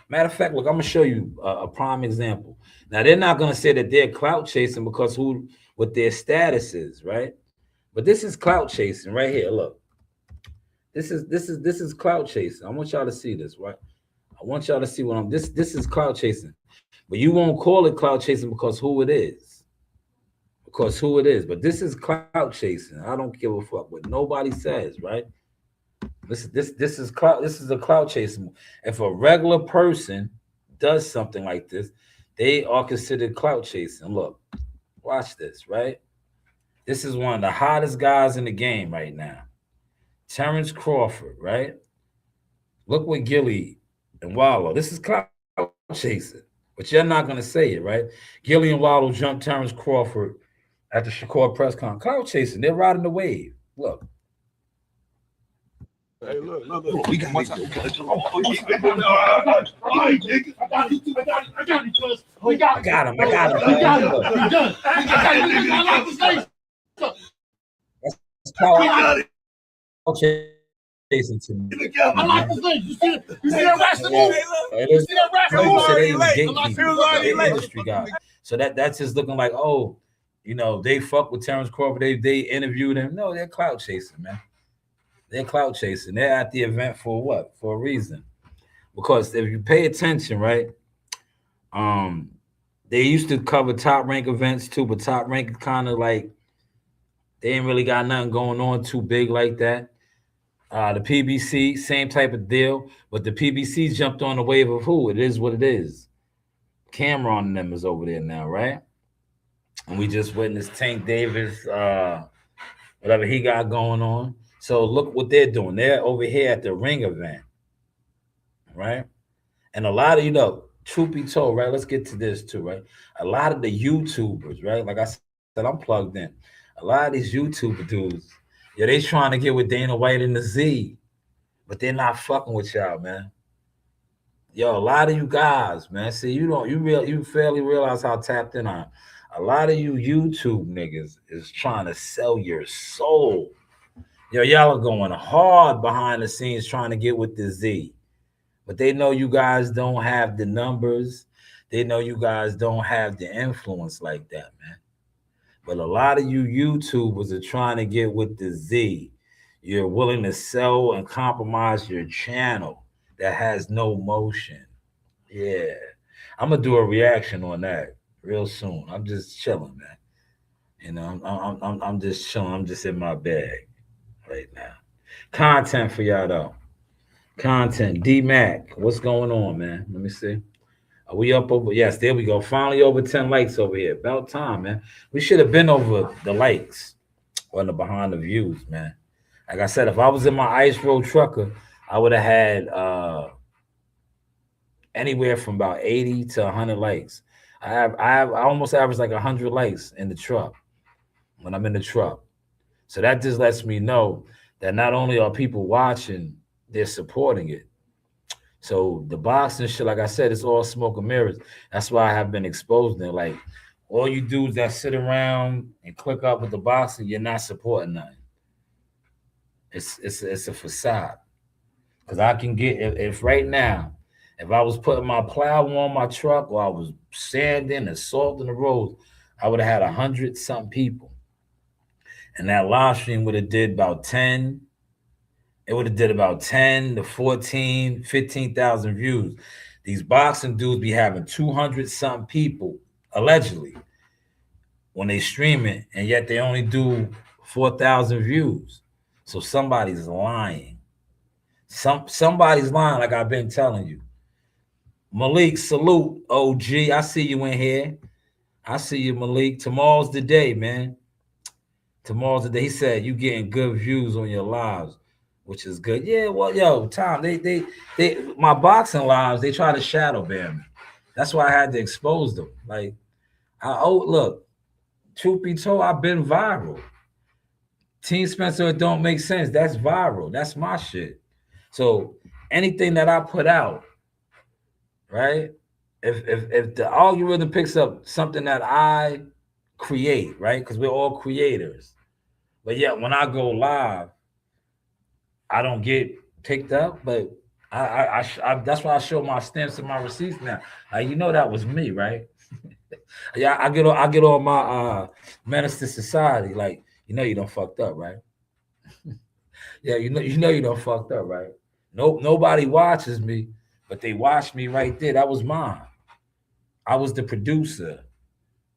matter of fact, look, I'm gonna show you a prime example. Now they're not gonna say that they're clout chasing because who what their status is, right? But this is clout chasing right here. Look, this is clout chasing. I want y'all to see this, right? I want y'all to see what I'm. This is clout chasing, but you won't call it clout chasing because who it is, because who it is. But this is clout chasing. I don't give a fuck what nobody says, right? This is clout. This is a clout chasing. If a regular person does something like this, they are considered clout chasing. Look, watch this, right? This is one of the hottest guys in the game right now, Terrence Crawford, right? Look what Gilly and Wallow. This is clout chasing, but you're not gonna say it, right? Gilly and Wallow jumped Terrence Crawford at the Shakur press con. Clout chasing. They're riding the wave. Look. Hey, look. We got it. I got him. That's clout chasing to me. I like this thing. You see that wrestling move? You see that wrestling move? Industry guy. So that's just looking like, oh, you know, they fuck with Terrence Crawford. They interviewed him. No, they're clout chasing, man. They're clout chasing. They're at the event for what? For a reason. Because if you pay attention, right? They used to cover Top Rank events too, but Top Rank kind of like they ain't really got nothing going on too big like that. The PBC, same type of deal, but the PBC jumped on the wave of who? It is what it is. Cameron and them is over there now, right? And we just witnessed Tank Davis, whatever he got going on. So look what they're doing. They're over here at the ring event, right? And a lot of, you know, truth be told, right? Let's get to this too, right? A lot of the YouTubers, right? Like I said, I'm plugged in. A lot of these YouTuber dudes, yeah, they trying to get with Dana White and the Z, but they're not fucking with y'all, man. Yo, a lot of you guys, man. See, you fairly realize how tapped in I am. A lot of you YouTube niggas is trying to sell your soul. Yo, y'all are going hard behind the scenes trying to get with the Z. But they know you guys don't have the numbers. They know you guys don't have the influence like that, man. But a lot of you YouTubers are trying to get with the Z. You're willing to sell and compromise your channel that has no motion. Yeah. I'm going to do a reaction on that real soon. I'm just chilling, man. You know, I'm just chilling. I'm just in my bag right now. Content for y'all though. Content. D-Mac, what's going on, man? Let me see. Are we up over? Yes, there we go. Finally over 10 likes over here. About time, man. We should have been over the likes on the behind the views, man. Like I said, if I was in my Ice Road trucker, I would have had anywhere from about 80 to 100 likes. I almost average like 100 likes in the truck when I'm in the truck. So that just lets me know that not only are people watching, they're supporting it. So the boxing shit, like I said, it's all smoke and mirrors. That's why I have been exposed there. Like all you dudes that sit around and click up with the boxing, you're not supporting nothing. It's a facade. Because I can get if right now, if I was putting my plow on my truck or I was sanding and salting the roads, I would have had 100 something people. And that live stream would have did about 10. It would have did about 10 to 14, 15,000 views. These boxing dudes be having 200 something people, allegedly, when they stream it, and yet they only do 4,000 views. So somebody's lying. Somebody's lying, like I've been telling you. Malik, salute, OG. I see you in here. I see you, Malik. Tomorrow's the day, man. Tomorrow's the day. He said you getting good views on your lives, which is good. Yeah, well, yo, Tom, they my boxing lives, they try to shadow ban me. That's why I had to expose them. Like, look, truth be told, I've been viral. Team Spencer, it don't make sense. That's viral. That's my shit. So anything that I put out, right? If the algorithm picks up something that I create, right? Because we're all creators. But yet when I go live, I don't get picked up. But I that's why I show my stamps and my receipts now. Like, you know, that was me, right? Yeah, I get on my menace to society. Like, you know, you done fucked up, right? Yeah, you know you done fucked up, right? Nobody watches me, but they watched me right there. That was mine. I was the producer.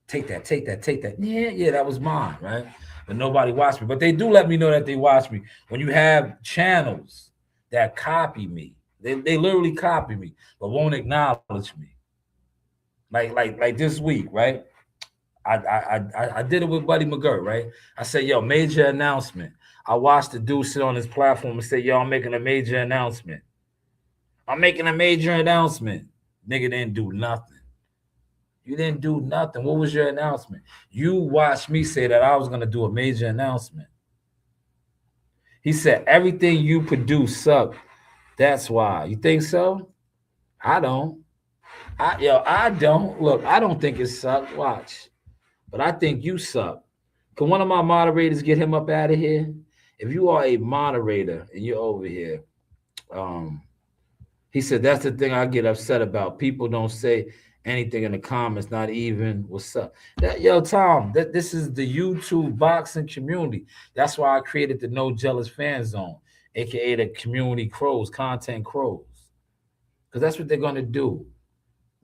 Take that. Yeah, that was mine, right? But nobody watched me. But they do let me know that they watch me. When you have channels that copy me, they literally copy me, but won't acknowledge me. Like this week, right? I did it with Buddy McGirt, right? I said, yo, major announcement. I watched the dude sit on his platform and say, yo, I'm making a major announcement. Nigga didn't do nothing. You didn't do nothing. What was your announcement? You watched me say that I was going to do a major announcement. He said, everything you produce sucked. That's why. You think so? I don't. I don't. Look, I don't think it sucked. Watch. But I think you suck. Can one of my moderators get him up out of here? If you are a moderator and you're over here, he said, that's the thing I get upset about. People don't say anything in the comments, not even what's up. Yo, Tom, this is the YouTube boxing community. That's why I created the No Jealous Fan Zone, aka the community crows, content crows. Because that's what they're gonna do.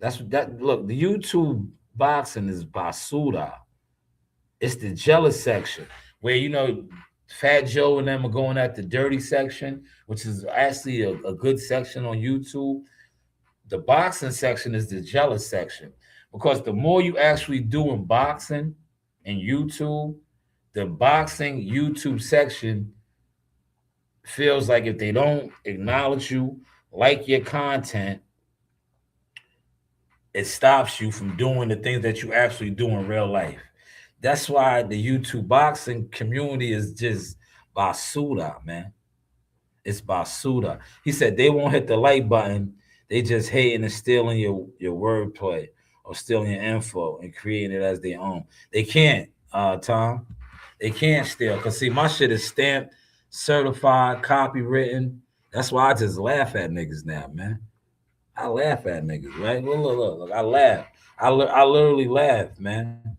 Look, the YouTube boxing is basura. It's the jealous section where, you know, Fat Joe and them are going at the dirty section, which is actually a good section on YouTube. The boxing section is the jealous section, because the more you actually do in boxing and YouTube, the boxing YouTube section feels like if they don't acknowledge you, like your content, it stops you from doing the things that you actually do in real life. That's why the YouTube boxing community is just basura, man. It's basura. He said they won't hit the like button. They just hating and stealing your wordplay or stealing your info and creating it as their own. They can't, Tom. They can't steal. Because, see, my shit is stamped, certified, copywritten. That's why I just laugh at niggas now, man. I laugh at niggas, right? Look. I laugh. I literally laugh, man.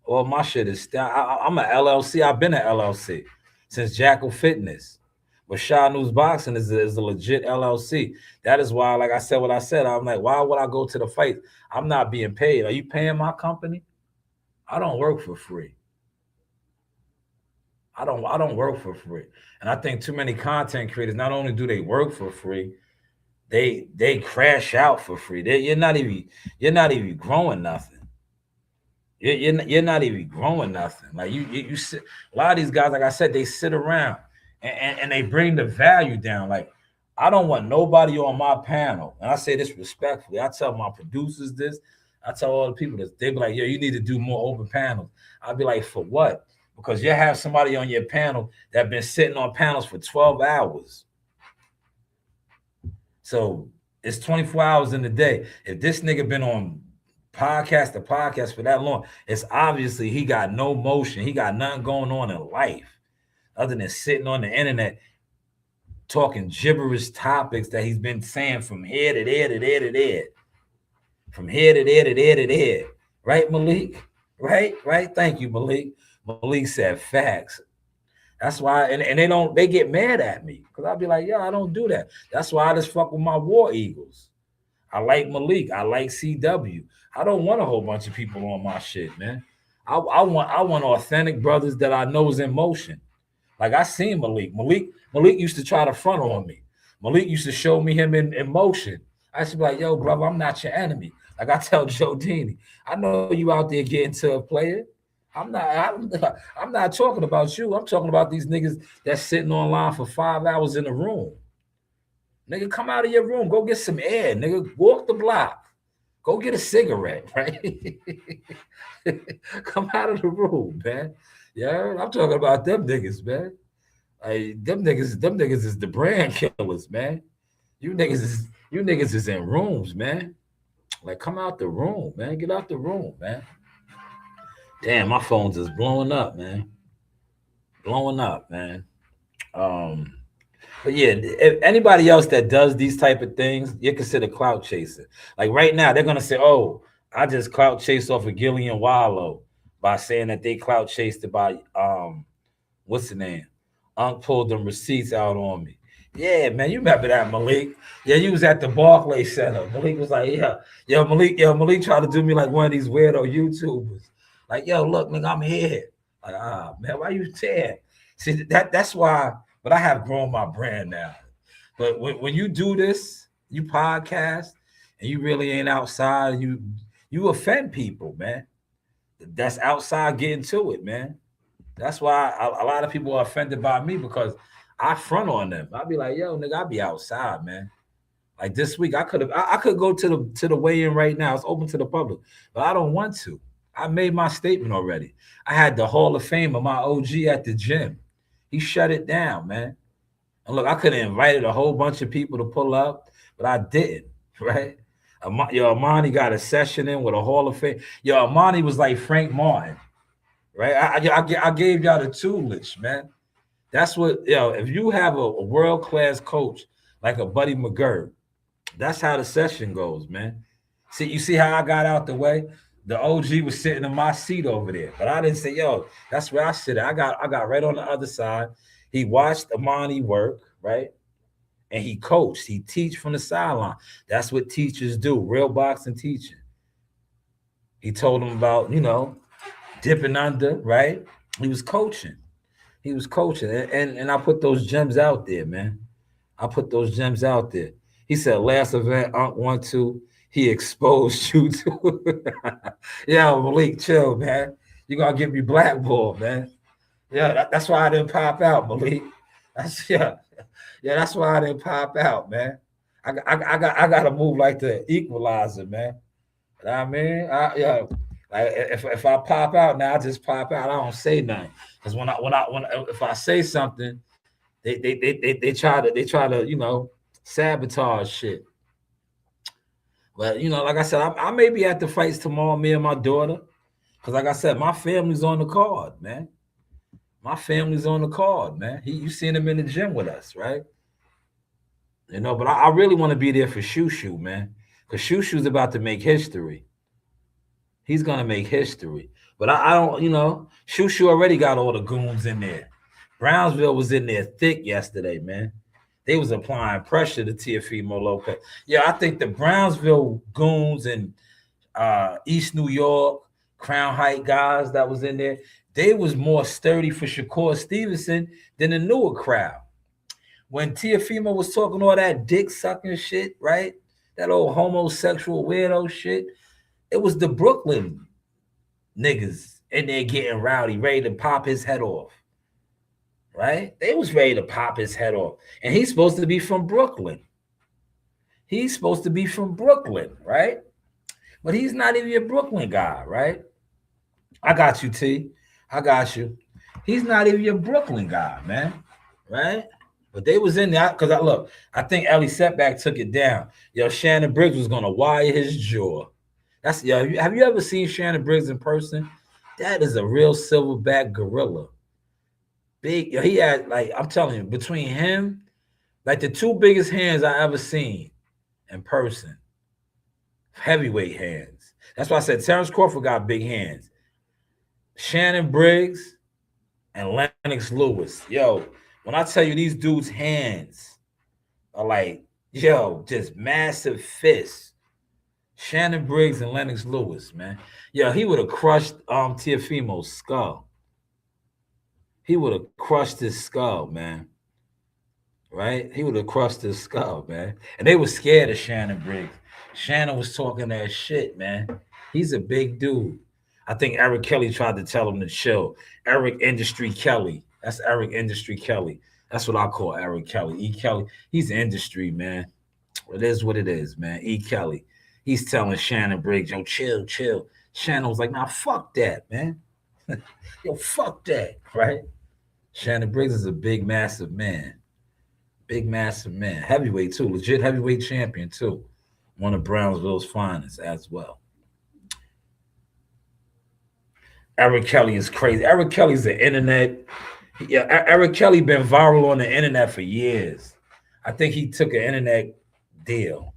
All my shit is I'm an LLC. I've been an LLC since Jackal Fitness. But Shanewz Boxing is a legit LLC. That is why, like I said, what I said, I'm like, why would I go to the fight? I'm not being paid. Are you paying my company? I don't work for free. I don't work for free. And I think too many content creators, not only do they work for free, they crash out for free. You're not even growing nothing. You're not even growing nothing. Like you sit, a lot of these guys, like I said, they sit around and they bring the value down. Like, I don't want nobody on my panel, and I say this respectfully. I tell my producers this. I tell all the people this. They be like, "Yo, you need to do more open panels." I'd be like, "For what?" Because you have somebody on your panel that been sitting on panels for 12 hours. So It's 24 hours in the day. If this nigga been on podcast to podcast for that long, it's obviously he got no motion. He got nothing going on in life other than sitting on the internet talking gibberish topics that he's been saying from here to there to there to there. From here to there to there to there. Right, Malik? Right. Thank you, Malik. Malik said facts. That's why, and they get mad at me because I'll be like, yo, I don't do that. That's why I just fuck with my War Eagles. I like Malik. I like CW. I don't want a whole bunch of people on my shit, man. I want authentic brothers that I know is in motion. Like I seen Malik. Malik used to try to front on me. Malik used to show me him in motion. I used to be like, yo, brother, I'm not your enemy. Like I tell Joe Dini, I know you out there getting to a player. I'm not talking about you. I'm talking about these niggas that's sitting online for 5 hours in a room. Nigga, come out of your room. Go get some air. Nigga, walk the block. Go get a cigarette, right? Come out of the room, man. Yeah, I'm talking about them niggas, man. Them niggas is the brand killers, man. You niggas is in rooms, man. Like, come out the room, man. Get out the room, man. Damn, my phone's just blowing up, man. Blowing up, man. But yeah, if anybody else that does these type of things, you consider clout chasing. Like right now, they're gonna say, "Oh, I just clout chased off of Gillian Wallow by saying that they clout chased it by what's the name? Unc pulled them receipts out on me." Yeah, man, you remember that, Malik? Yeah, you was at the Barclays Center. Malik was like, "Yeah, Malik tried to do me like one of these weirdo YouTubers." Like, yo, look, nigga, I'm here. Like, man, why you saying? See, that's why. But I have grown my brand now. But when you do this, you podcast, and you really ain't outside, you offend people, man. That's outside getting to it, man. That's why a lot of people are offended by me because I front on them. I'll be like, yo, nigga, I'll be outside, man. Like this week, I could go to the weigh-in right now. It's open to the public, but I don't want to. I made my statement already. I had the Hall of Fame of my OG at the gym. He shut it down, man. And look, I could have invited a whole bunch of people to pull up, but I didn't, right? Yo, Amani got a session in with a Hall of Fame. Yo, Amani was like Frank Martin, right? I gave y'all the toolage, man. That's what, yo, if you have a world-class coach like a Buddy McGirt, that's how the session goes, man. You see how I got out the way? The OG was sitting in my seat over there, but I didn't say, yo, that's where I sit. I got right on the other side. He watched Amani work, right? And he coached. He teach from the sideline. That's what teachers do, real boxing teaching. He told him about, dipping under, right? He was coaching. And I put those gems out there, man. I put those gems out there. He said, last event, Unc 1-2. He exposed you to. Yeah, Malik, chill, man. You're gonna get me blackballed, man. Yeah, that's why I didn't pop out, Malik. That's why I didn't pop out, man. I gotta move like the equalizer, man. You know what I mean? Like if I pop out now, I just pop out. I don't say nothing. Because when if I say something, they try to sabotage shit. But, like I said, I may be at the fights tomorrow, me and my daughter. Because, like I said, my family's on the card, man. You seen him in the gym with us, right? But I really want to be there for Shushu, man. Because Shushu's about to make history. He's going to make history. But I don't, Shushu already got all the goons in there. Brownsville was in there thick yesterday, man. They was applying pressure to Teofimo Lopez. Yeah, I think the Brownsville goons and East New York, Crown Height guys that was in there, they was more sturdy for Shakur Stevenson than the newer crowd. When Teofimo was talking all that dick sucking shit, right? That old homosexual weirdo shit, it was the Brooklyn niggas in there getting rowdy, ready to pop his head off. Right? They was ready to pop his head off. And he's supposed to be from Brooklyn. Right? But he's not even a Brooklyn guy, right? I got you, T. I got you. He's not even a Brooklyn guy, man. Right? But they was in there because I think Ellie Setback took it down. Yo, Shannon Briggs was gonna wire his jaw. That's have you ever seen Shannon Briggs in person? That is a real silverback gorilla. Big. Yo, he had I'm telling you, between him, the two biggest hands I ever seen in person. Heavyweight hands. That's why I said Terrence Crawford got big hands. Shannon Briggs and Lennox Lewis. Yo, when I tell you these dudes' hands are just massive fists. Shannon Briggs and Lennox Lewis, man. Yo, he would have crushed Teofimo's skull. He would have crushed his skull, man. Right? He would have crushed his skull, man. And they were scared of Shannon Briggs. Shannon was talking that shit, man. He's a big dude. I think Eric Kelly tried to tell him to chill. Eric Industry Kelly. That's Eric Industry Kelly. That's what I call Eric Kelly. E. Kelly. He's industry, man. It is what it is, man. E. Kelly. He's telling Shannon Briggs, yo, chill, chill. Shannon was like, nah, fuck that, man. Yo, fuck that, right? Shannon Briggs is a big, massive man. Big, massive man. Heavyweight, too. Legit heavyweight champion, too. One of Brownsville's finest as well. Eric Kelly is crazy. Eric Kelly's the internet. Yeah, Eric Kelly been viral on the internet for years. I think he took an internet deal,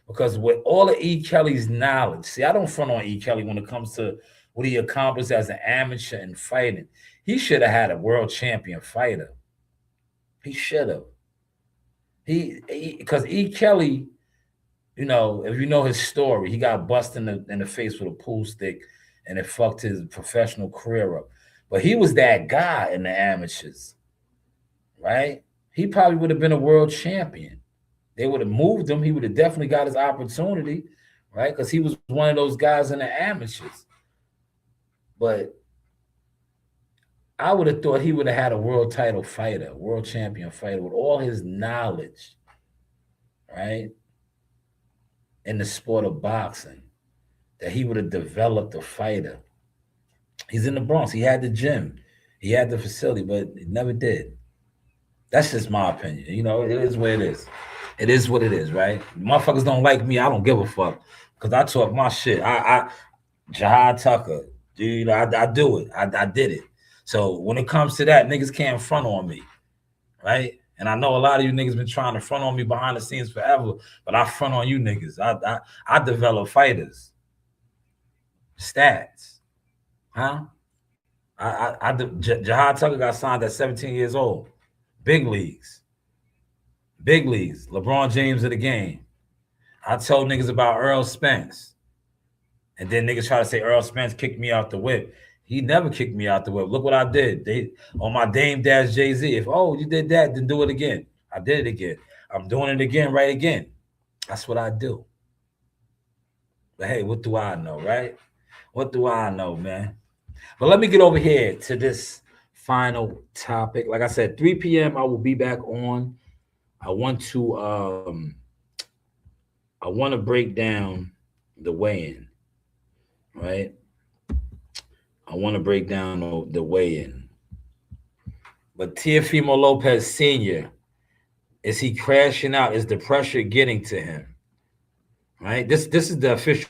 because with all of E. Kelly's knowledge, see, I don't front on E. Kelly when it comes to what he accomplished as an amateur in fighting. He should have had a world champion fighter. He should have. Because E. Kelly, if you know his story, he got busted in the face with a pool stick and it fucked his professional career up. But he was that guy in the amateurs, right? He probably would have been a world champion. They would have moved him. He would have definitely got his opportunity, right? Because he was one of those guys in the amateurs. But I would have thought he would have had a world title fighter, world champion fighter with all his knowledge, right? In the sport of boxing, that he would have developed a fighter. He's in the Bronx. He had the gym. He had the facility, but he never did. That's just my opinion. It is what it is. It is what it is, right? Motherfuckers don't like me. I don't give a fuck because I talk my shit. Jihad Tucker, dude, I do it. I did it. So when it comes to that, niggas can't front on me, right? And I know a lot of you niggas been trying to front on me behind the scenes forever, but I front on you niggas. I develop fighters. Stats. Huh? Jihad Tucker got signed at 17 years old. Big leagues. Big leagues. LeBron James of the game. I told niggas about Earl Spence. And then niggas try to say Earl Spence kicked me out the whip. He never kicked me out the whip. Look what I did. On my Dame Dash Jay-Z. If, you did that, then do it again. I did it again. I'm doing it again, right again. That's what I do. But hey, what do I know, right? What do I know, man? But let me get over here to this final topic. Like I said, 3 p.m. I will be back on. I want to break down the weigh-in, right? I want to break down the weigh-in. But Teofimo Lopez Sr., is he crashing out? Is the pressure getting to him? Right? This is the official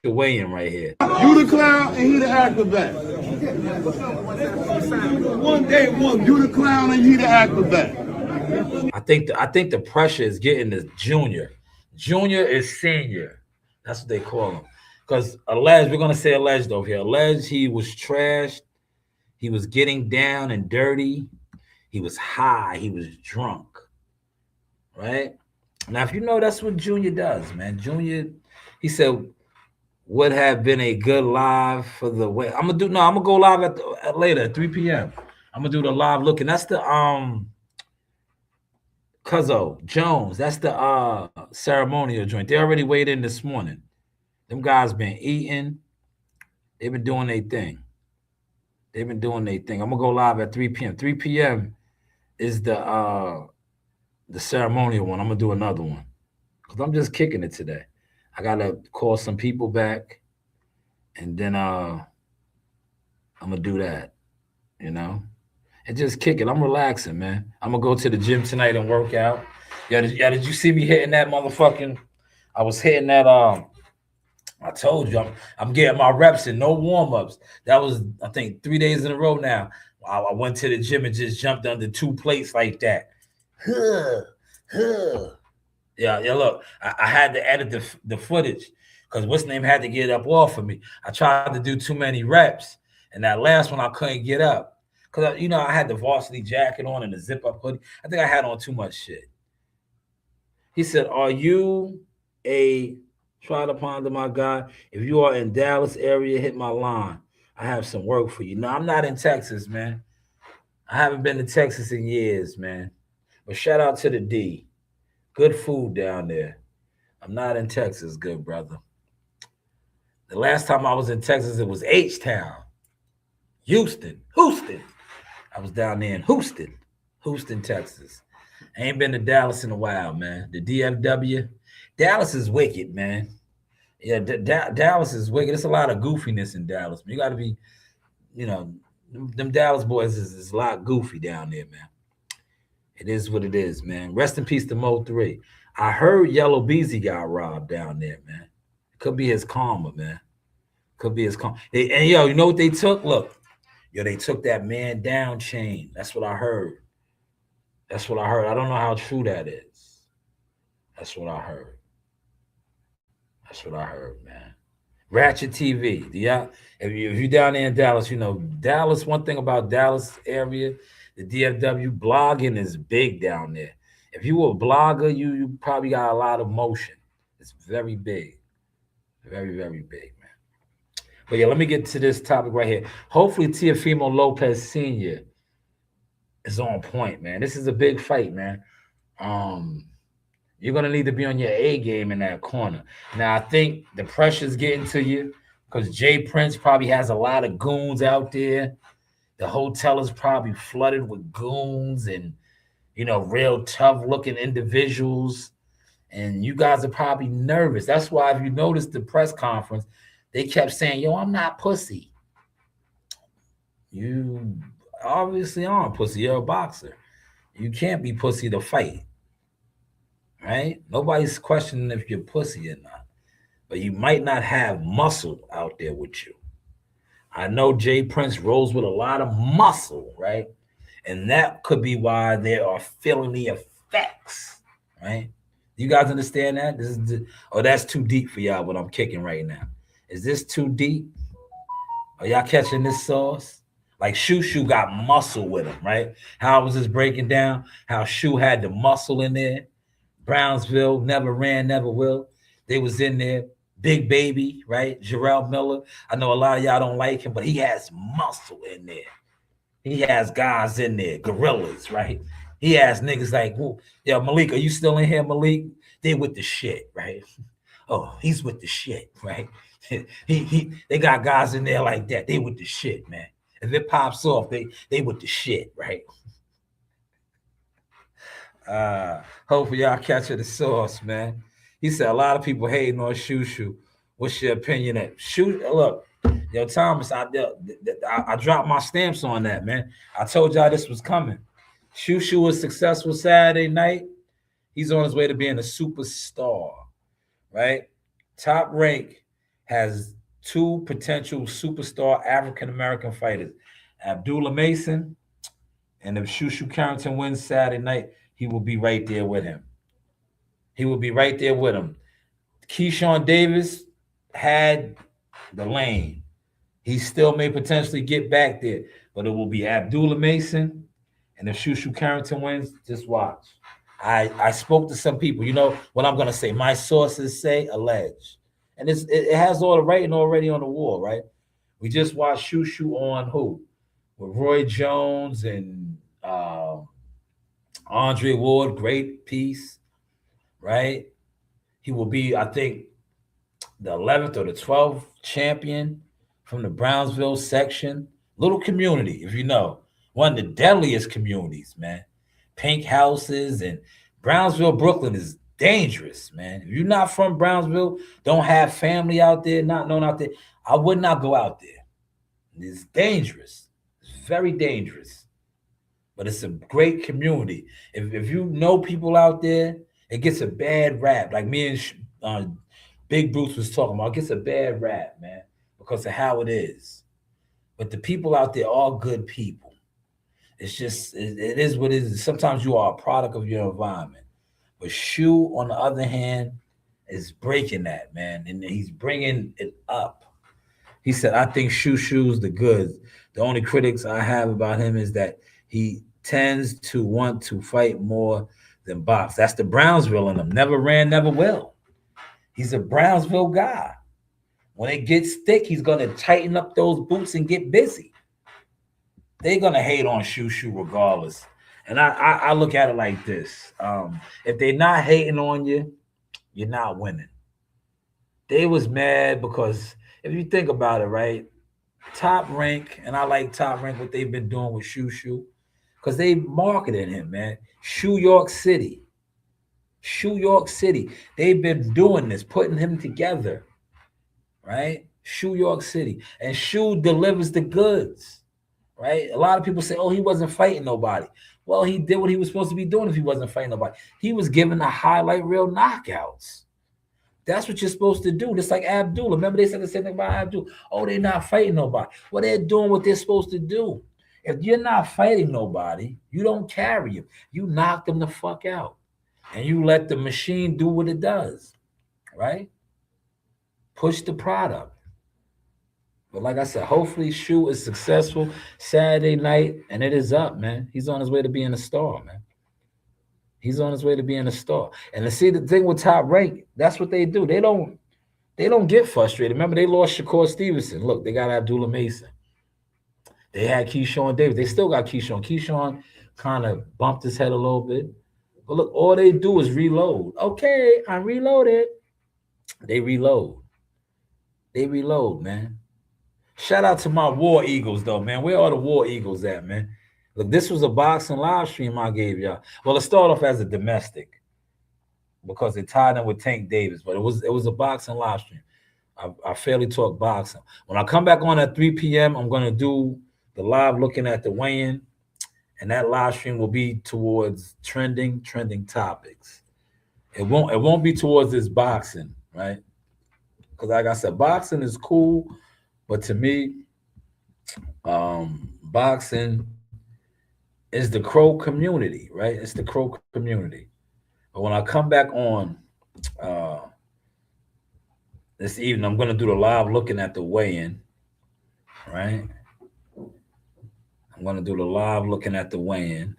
weigh-in right here. You the clown and he the acrobat. One day, you the clown and he the acrobat. I think the pressure is getting to Junior. Junior is senior. That's what they call him. Because alleged, we're gonna say alleged over here. Alleged he was trashed. He was getting down and dirty. He was high. He was drunk. Right? Now, if you know, that's what Junior does, man. Junior, he said, would have been a good live for the way. I'm gonna go live later at 3 p.m. I'm gonna do the live look, and that's the Cuzzo Jones. That's the ceremonial joint. They already weighed in this morning. Them guys been eating. They've been doing their thing. I'm gonna go live at 3 p.m. 3 p.m. is the ceremonial one. I'm gonna do another one because I'm just kicking it today. I gotta call some people back, and then I'm gonna do that. and just kick it. I'm relaxing, man. I'm gonna go to the gym tonight and work out. Yeah, did you see me hitting that motherfucking? I was hitting that. I told you I'm getting my reps and no warm ups. That was I think 3 days in a row now. I went to the gym and just jumped under 2 plates like that. Huh, huh. Yeah. Look, I had to edit the footage because what's name had to get up off of me. I tried to do too many reps, and that last one I couldn't get up because I had the varsity jacket on and the zip up hoodie. I think I had on too much shit. He said, "Are you a try to ponder my guy? If you are in Dallas area, hit my line. I have some work for you." No, I'm not in Texas, man. I haven't been to Texas in years, man. But shout out to the D. Good food down there. I'm not in Texas, good brother. The last time I was in Texas, it was H-Town. Houston. I was down there in Houston, Texas. I ain't been to Dallas in a while, man. The DFW. Dallas is wicked, man. Yeah, Dallas is wicked. There's a lot of goofiness in Dallas. You got to be, them Dallas boys is a lot goofy down there, man. It is what it is, man. Rest in peace to Mo 3. I heard Yellow Beezy got robbed down there, man. Could be his karma, man. Could be his karma. And you know what they took? Look, they took that man down chain. That's what I heard. I don't know how true that is. That's what I heard. Man. Ratchet TV. Yeah. If you're down there in Dallas, Dallas, one thing about Dallas area, the DFW blogging is big down there. If you were a blogger, you probably got a lot of motion. It's very big. Very, very big, man. But yeah, let me get to this topic right here. Hopefully Teofimo Lopez Sr. is on point, man. This is a big fight, man. You're going to need to be on your A game in that corner. Now, I think the pressure's getting to you because Jay Prince probably has a lot of goons out there. The hotel is probably flooded with goons and, real tough-looking individuals. And you guys are probably nervous. That's why if you notice the press conference, they kept saying, yo, I'm not pussy. You obviously aren't pussy. You're a boxer. You can't be pussy to fight. Right? Nobody's questioning if you're pussy or not. But you might not have muscle out there with you. I know Jay Prince rolls with a lot of muscle, right? And that could be why they are feeling the effects, right? You guys understand that? That's too deep for y'all what I'm kicking right now. Is this too deep? Are y'all catching this sauce? Like Shu got muscle with him, right? How I was just breaking down how Shu had the muscle in there. Brownsville, never ran, never will. They was in there. Big Baby, right? Jarrell Miller. I know a lot of y'all don't like him, but he has muscle in there. He has guys in there, gorillas, right? He has niggas like, yo, Malik, are you still in here, Malik? They with the shit, right? Oh, he's with the shit, right? They got guys in there like that. They with the shit, man. If it pops off, they with the shit, right? Hopefully y'all catching the sauce, man. He said a lot of people hating on Shu. What's your opinion at Shu? Look, yo, Thomas, I dropped my stamps on that, man. I told y'all this was coming. Shu was successful Saturday night. He's on his way to being a superstar, right? Top Rank has 2 potential superstar African-American fighters, Abdullah Mason, and if Shu Carrington wins Saturday night, he will be right there with him. Keyshawn Davis had the lane. He still may potentially get back there, but it will be Abdullah Mason. And if Shu Carrington wins, just watch. I spoke to some people. You know what I'm going to say? My sources say allege. And it has all the writing already on the wall, right? We just watched Shu on who? With Roy Jones and Andre Ward, great piece, right? He will be, I think, the 11th or the 12th champion from the Brownsville section. Little community, if you know. One of the deadliest communities, man. Pink houses and Brownsville, Brooklyn is dangerous, man. If you're not from Brownsville, don't have family out there, not known out there, I would not go out there. It's dangerous. It's very dangerous. but it's a great community. If you know people out there, it gets a bad rap. Like me and Big Bruce was talking about, it gets a bad rap, man, because of how it is. But the people out there are good people. It's just, it is what it is. Sometimes you are a product of your environment. But Shu, on the other hand, is breaking that, man. And he's bringing it up. He said, I think Shu's the goods. The only critics I have about him is that he tends to want to fight more than box. That's the Brownsville in him. Never ran, never will. He's a Brownsville guy. When it gets thick, he's going to tighten up those boots and get busy. They're going to hate on Shu regardless. And I look at it like this. If they're not hating on you, you're not winning. They was mad because if you think about it, right, Top Rank, and I like Top Rank, what they've been doing with Shu, because they marketed him, man. Shu York City. They've been doing this, putting him together, right? Shu York City. And Shu delivers the goods, right? A lot of people say, oh, he wasn't fighting nobody. Well, he did what he was supposed to be doing if he wasn't fighting nobody. He was giving the highlight reel knockouts. That's what you're supposed to do. Just like Abdullah. Remember they said the same thing about Abdullah. Oh, they're not fighting nobody. Well, they're doing what they're supposed to do. If you're not fighting nobody, you don't carry them. You knock them the fuck out. And you let the machine do what it does, right? Push the product. But like I said, hopefully Shu is successful Saturday night, and it is up, man. He's on his way to being a star, man. He's on his way to being a star. And to see the thing with Top Rank, that's what they do. They don't get frustrated. Remember, they lost Shakur Stevenson. Look, they got Abdullah Mason. They had Keyshawn Davis. They still got Keyshawn. Keyshawn kind of bumped his head a little bit. But look, all they do is reload. Okay, I'm reloaded. They reload. They reload, man. Shout out to my War Eagles, though, man. Where are the War Eagles at, man? Look, this was a boxing live stream I gave y'all. Well, it started off as a domestic because it tied in with Tank Davis, but it was a boxing live stream. I fairly talk boxing. When I come back on at 3 p.m., I'm going to do the live looking at the weigh-in, and that live stream will be towards trending topics. It won't be towards this boxing, right? Because like I said, boxing is cool, but to me, boxing is the Crow community, right? It's the Crow community. But when I come back on this evening, I'm going to do the live looking at the weigh-in, right? I'm going to do the live looking at the weigh-in,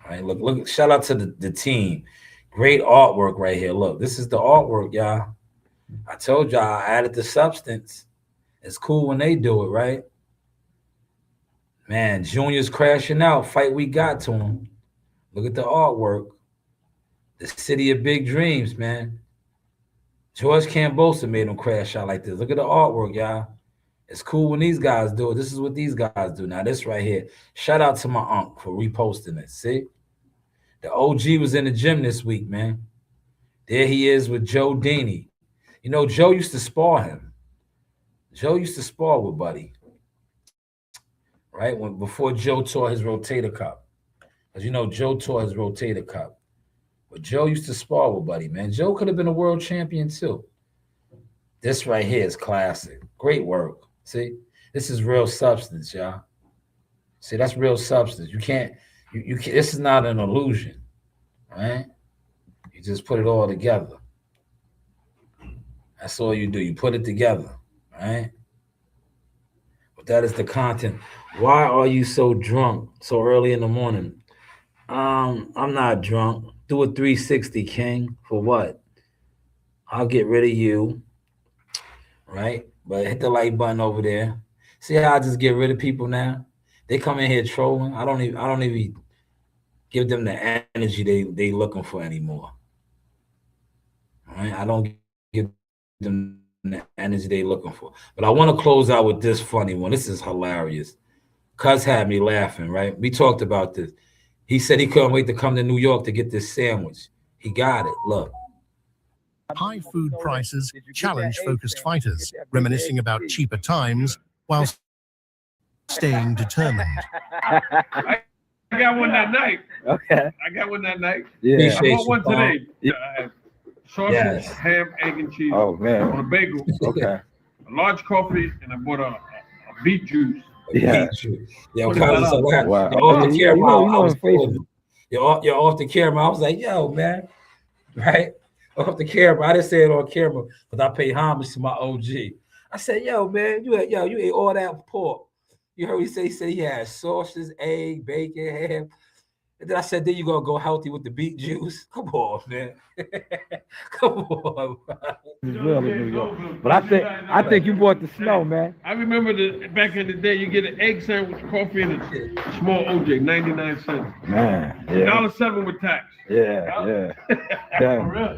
right? Look, shout out to the team. Great artwork right here. Look, this is the artwork, y'all. I told y'all I added the substance. It's cool when they do it, right? Man, Junior's crashing out. Fight we got to him. Look at the artwork. The city of big dreams, man. George Cambosa made him crash out like this. Look at the artwork, y'all. It's cool when these guys do it. This is what these guys do. Now, this right here. Shout out to my uncle for reposting it. See? The OG was in the gym this week, man. There he is with Joe Deeney. You know, Joe used to spar him. Joe used to spar with Buddy. Right? Before Joe tore his rotator cuff. Because, you know, Joe tore his rotator cuff. But Joe used to spar with Buddy, man. Joe could have been a world champion, too. This right here is classic. Great work. See? This is real substance, y'all. See, that's real substance. You can't, this is not an illusion, right? You just put it all together. That's all you do. You put it together, right? But that is the content. Why are you so drunk so early in the morning? I'm not drunk. Do a 360, King. For what? I'll get rid of you, right? But hit the like button over there. See how I just get rid of people now? They come in here trolling. I don't even give them the energy they looking for anymore. All right? I don't give them the energy they looking for. But I want to close out with this funny one. This is hilarious. Cuz had me laughing, right? We talked about this. He said he couldn't wait to come to New York to get this sandwich. He got it. Look. High food prices challenge focused fighters, reminiscing about cheaper times while staying determined. got one that night. Okay. I got one that night. Yeah. I bought one today. Yeah. Sausage, ham, egg, and cheese. Oh man. On a bagel. Okay. A large coffee, and I bought a beet juice. Yeah. Yo, wow. You're off the camera. You're off the camera. I was like, yo, man, right? Off the camera. I didn't say it on camera, but I pay homage to my OG. I said, yo, man, you ate all that pork. You heard he said he had sausages, egg, bacon, ham. And then I said, then you gonna go healthy with the beet juice? Come on, man. Come on. But I think you bought the snow, man. I remember back in the day, you get an egg sandwich, coffee, and a small OJ, 99 cents. Man, yeah. $1.07 with tax. Yeah.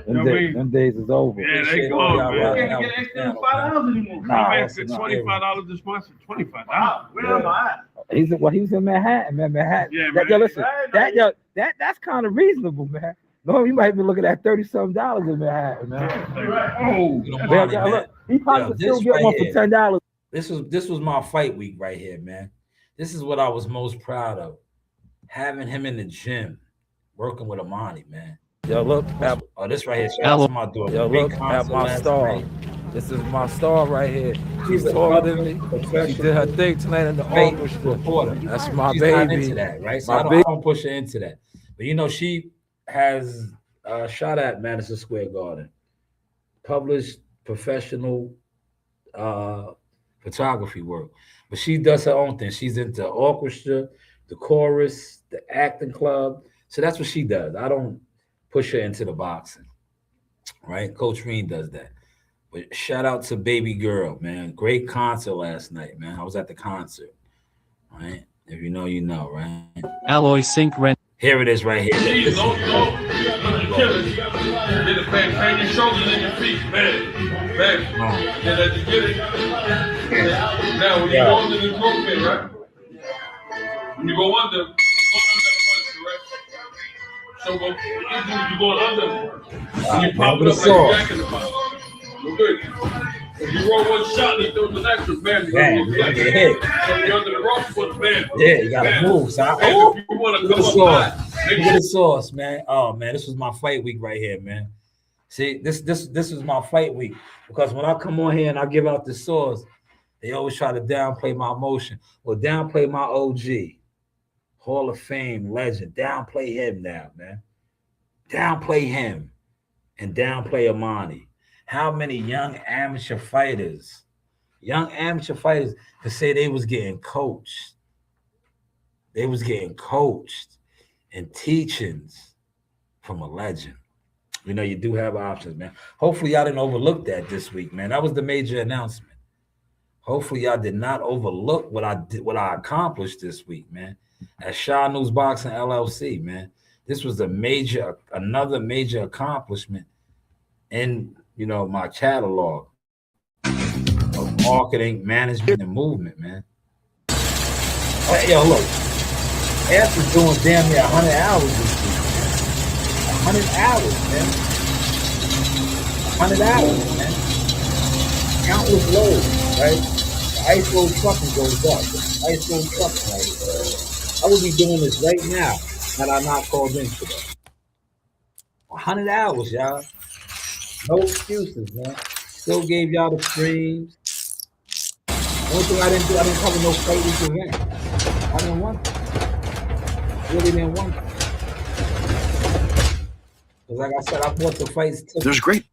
Them days is over. Yeah, they gone, man. You can't get extra $5 anymore. Nah, $25 this month, $25. Where am I at? He was in Manhattan, man. Yeah, man. Yo, listen, that's kind of reasonable, man. No, you might be looking at $30-something in Manhattan, man. Oh, look, he probably still get one for $10. This was my fight week right here, man. This is what I was most proud of. Having him in the gym, working with Amani, man. Yo, look. This right here. Shout out to my daughter. Yo, look at my star. This is my star right here. She's taller than me. She did her thing tonight in the orchestra. That's my She's baby. not into that, right? So I don't push her into that. But you know, she has shot at Madison Square Garden, published professional photography work. But she does her own thing. She's into orchestra, the chorus, the acting club. So that's what she does. I don't push her into the boxing, right? Coach Reen does that. But shout out to baby girl, man. Great concert last night, man. I was at the concert, right? If you know, you know, right? Alloy Sync Rent. Here it is right here. Please, don't kill it. Get it back, hang your shoulders and your feet, man. And let you get it. Now, when you go under the throat pin, right? When you go under the punch, right? So you go under, and you pop it up like a jack in the box. Good. If you roll one shot, he throws an extra, man. You get hit. So you're under the rope, but man. Yeah, you gotta move. So if you want to come up high, look at the sauce, man. Oh man, this was my fight week right here, man. See, this was my fight week because when I come on here and I give out the sauce, they always try to downplay my emotion. Well, downplay my OG, Hall of Fame legend. Downplay him now, man. Downplay him and downplay Amani. How many young amateur fighters could say they was getting coached? They was getting coached and teachings from a legend. You know, you do have options, man. Hopefully y'all didn't overlook that this week, man. That was the major announcement. Hopefully y'all did not overlook what I accomplished this week, man. At Shanewz Boxing LLC, man. This was another major accomplishment in, you know, my catalog of marketing, management, and movement, man. Hey, yo, look, after doing damn near 100 hours this week, man. 100 hours, man. 100 hours, man. Countless loads, right? The ice road trucking goes up. The ice road trucking, right? I would be doing this right now had I not called in today. 100 hours, y'all. No excuses, man. Still gave y'all the streams. One thing I didn't do, I didn't cover no fight week event. I didn't want to. Really didn't want to. Because like I said, I bought the fights. There's great.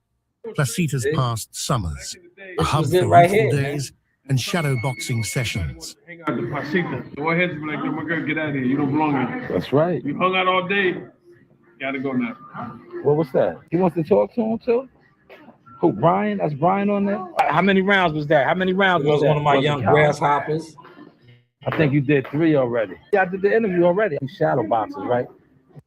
Placitas past summers, a hub for right info here, days and shadow boxing sessions. hang out the Placita. The white heads be like, my girl, get out of here. You don't belong here. That's right. You hung out all day. Gotta go now. What was that? He wants to talk to him too? Who, Brian? That's Brian on there? How many rounds was that? How many rounds It was that? one of my young grasshoppers. I think you did 3 already. Yeah, I did the interview already. Shadow boxers, right?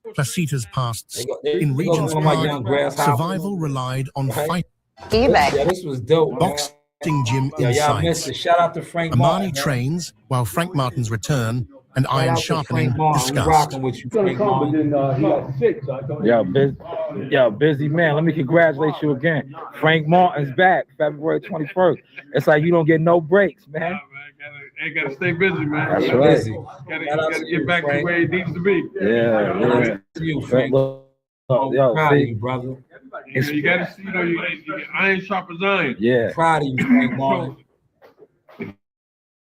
Placitas past They in go regions one of my young where grasshoppers. survival relied on fight. Yeah, this was dope, man. Boxing gym Yeah, y'all missed insights. it. Shout out to Frank Amani Martin. trains while Frank Martin's return and Shout iron out to sharpening Frank Martin. We discussed. rocking with you, Frank Martin. Busy man. Let me congratulate you again. Frank Martin's back February 21st. It's like you don't get no breaks, man. Gotta stay busy, man. That's right. Busy. Gotta get back to where it needs to be. Yeah. You, Frank. Yo, Proud of see, you, brother. You gotta see, iron sharp as iron. yeah, Proud of you, Frank Martin.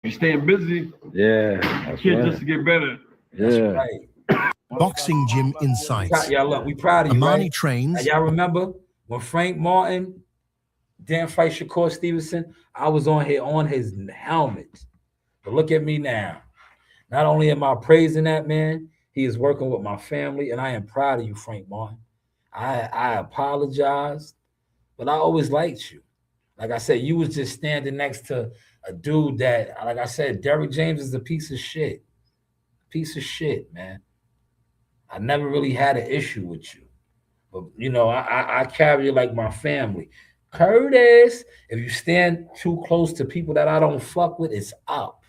You're staying busy. yeah, You that's can't right. just to get better. That's Yeah. right. Boxing Gym Insights. Y'all look, we proud of you, Amani right? trains. And y'all remember when Frank Martin didn't fight Shakur Stevenson? I was on here on his helmet. But look at me now. Not only am I praising that man, he is working with my family, and I am proud of you, Frank Martin. I apologize, but I always liked you. Like I said, you was just standing next to a dude that, like I said, Derrick James is a piece of shit. Piece of shit, man. I never really had an issue with you. But, you know, I carry you like my family. Curtis, if you stand too close to people that I don't fuck with, it's up.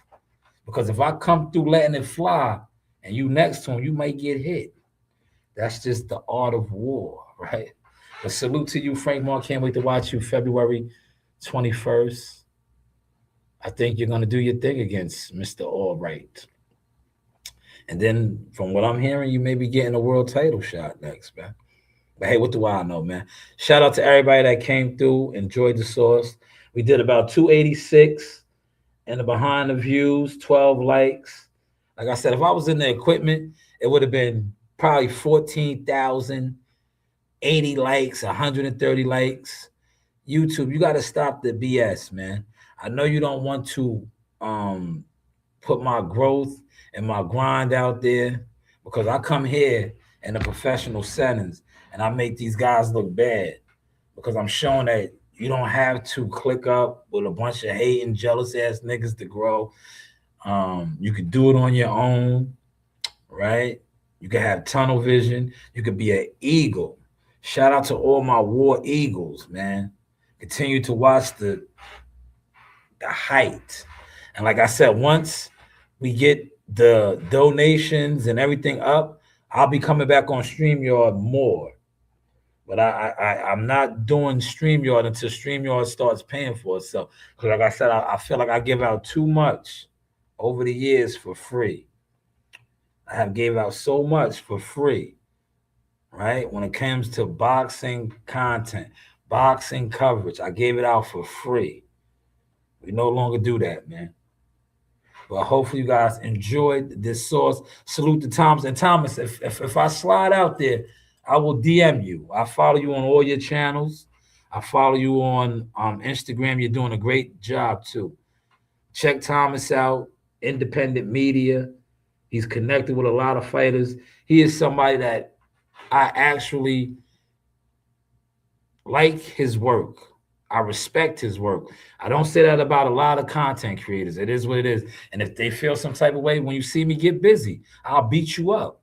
Because if I come through letting it fly and you next to him, you might get hit. That's just the art of war, right? But salute to you, Frank Martin. Can't wait to watch you February 21st. I think you're going to do your thing against Mr. Albright. And then from what I'm hearing, you may be getting a world title shot next, man. But hey, what do I know, man? Shout out to everybody that came through, enjoyed the source. We did about 286 in the behind the views, 12 likes. Like I said, if I was in the equipment, it would have been probably 14,000, 80 likes, 130 likes. YouTube, you got to stop the BS, man. I know you don't want to put my growth and my grind out there because I come here in the professional settings and I make these guys look bad because I'm showing that you don't have to click up with a bunch of hating, jealous ass niggas to grow. You can do it on your own, right? You can have tunnel vision. You could be an eagle. Shout out to all my war eagles, man. Continue to watch the height. And like I said, once we get the donations and everything up, I'll be coming back on StreamYard more. But I'm not doing StreamYard until StreamYard starts paying for itself. Because like I said, I feel like I give out too much over the years for free. I have gave out so much for free, right? When it comes to boxing content, boxing coverage, I gave it out for free. We no longer do that, man. But hopefully you guys enjoyed this source. Salute to Thomas. And Thomas, if I slide out there, I will DM you. I follow you on all your channels. I follow you on Instagram. You're doing a great job too. Check Thomas out, independent media. He's connected with a lot of fighters. He is somebody that I actually like his work. I respect his work. I don't say that about a lot of content creators. It is what it is. And if they feel some type of way, when you see me get busy, I'll beat you up.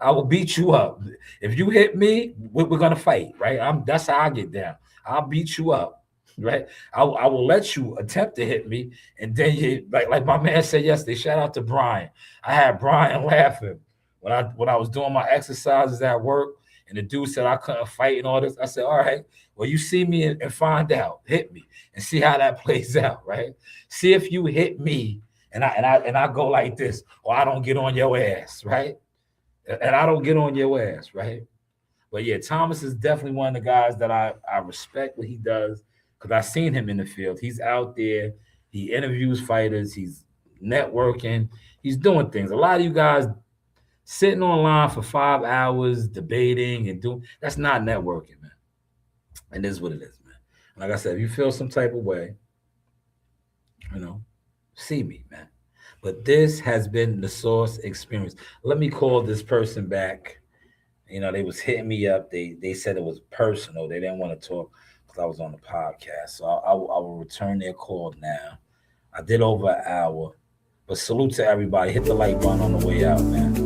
I will beat you up. If you hit me, we're going to fight, right? That's how I get down. I'll beat you up, right? I will let you attempt to hit me. And then you, like my man said yesterday, shout out to Brian. I had Brian laughing when I was doing my exercises at work. And the dude said I couldn't fight and all this. I said, all right, well, you see me and find out. Hit me and see how that plays out, right? See if you hit me and I go like this, or I don't get on your ass, right? And I don't get on your ass, right? But yeah, Thomas is definitely one of the guys that I respect what he does because I've seen him in the field. He's out there. He interviews fighters. He's networking. He's doing things. A lot of you guys sitting online for 5 hours debating and doing, that's not networking, man. And this is what it is, man. Like I said, if you feel some type of way, you know, see me, man. But this has been the Source Experience. Let me call this person back. You know, they was hitting me up. They said it was personal. They didn't want to talk because I was on the podcast. So I will return their call now. I did over an hour. But salute to everybody. Hit the like button on the way out, man.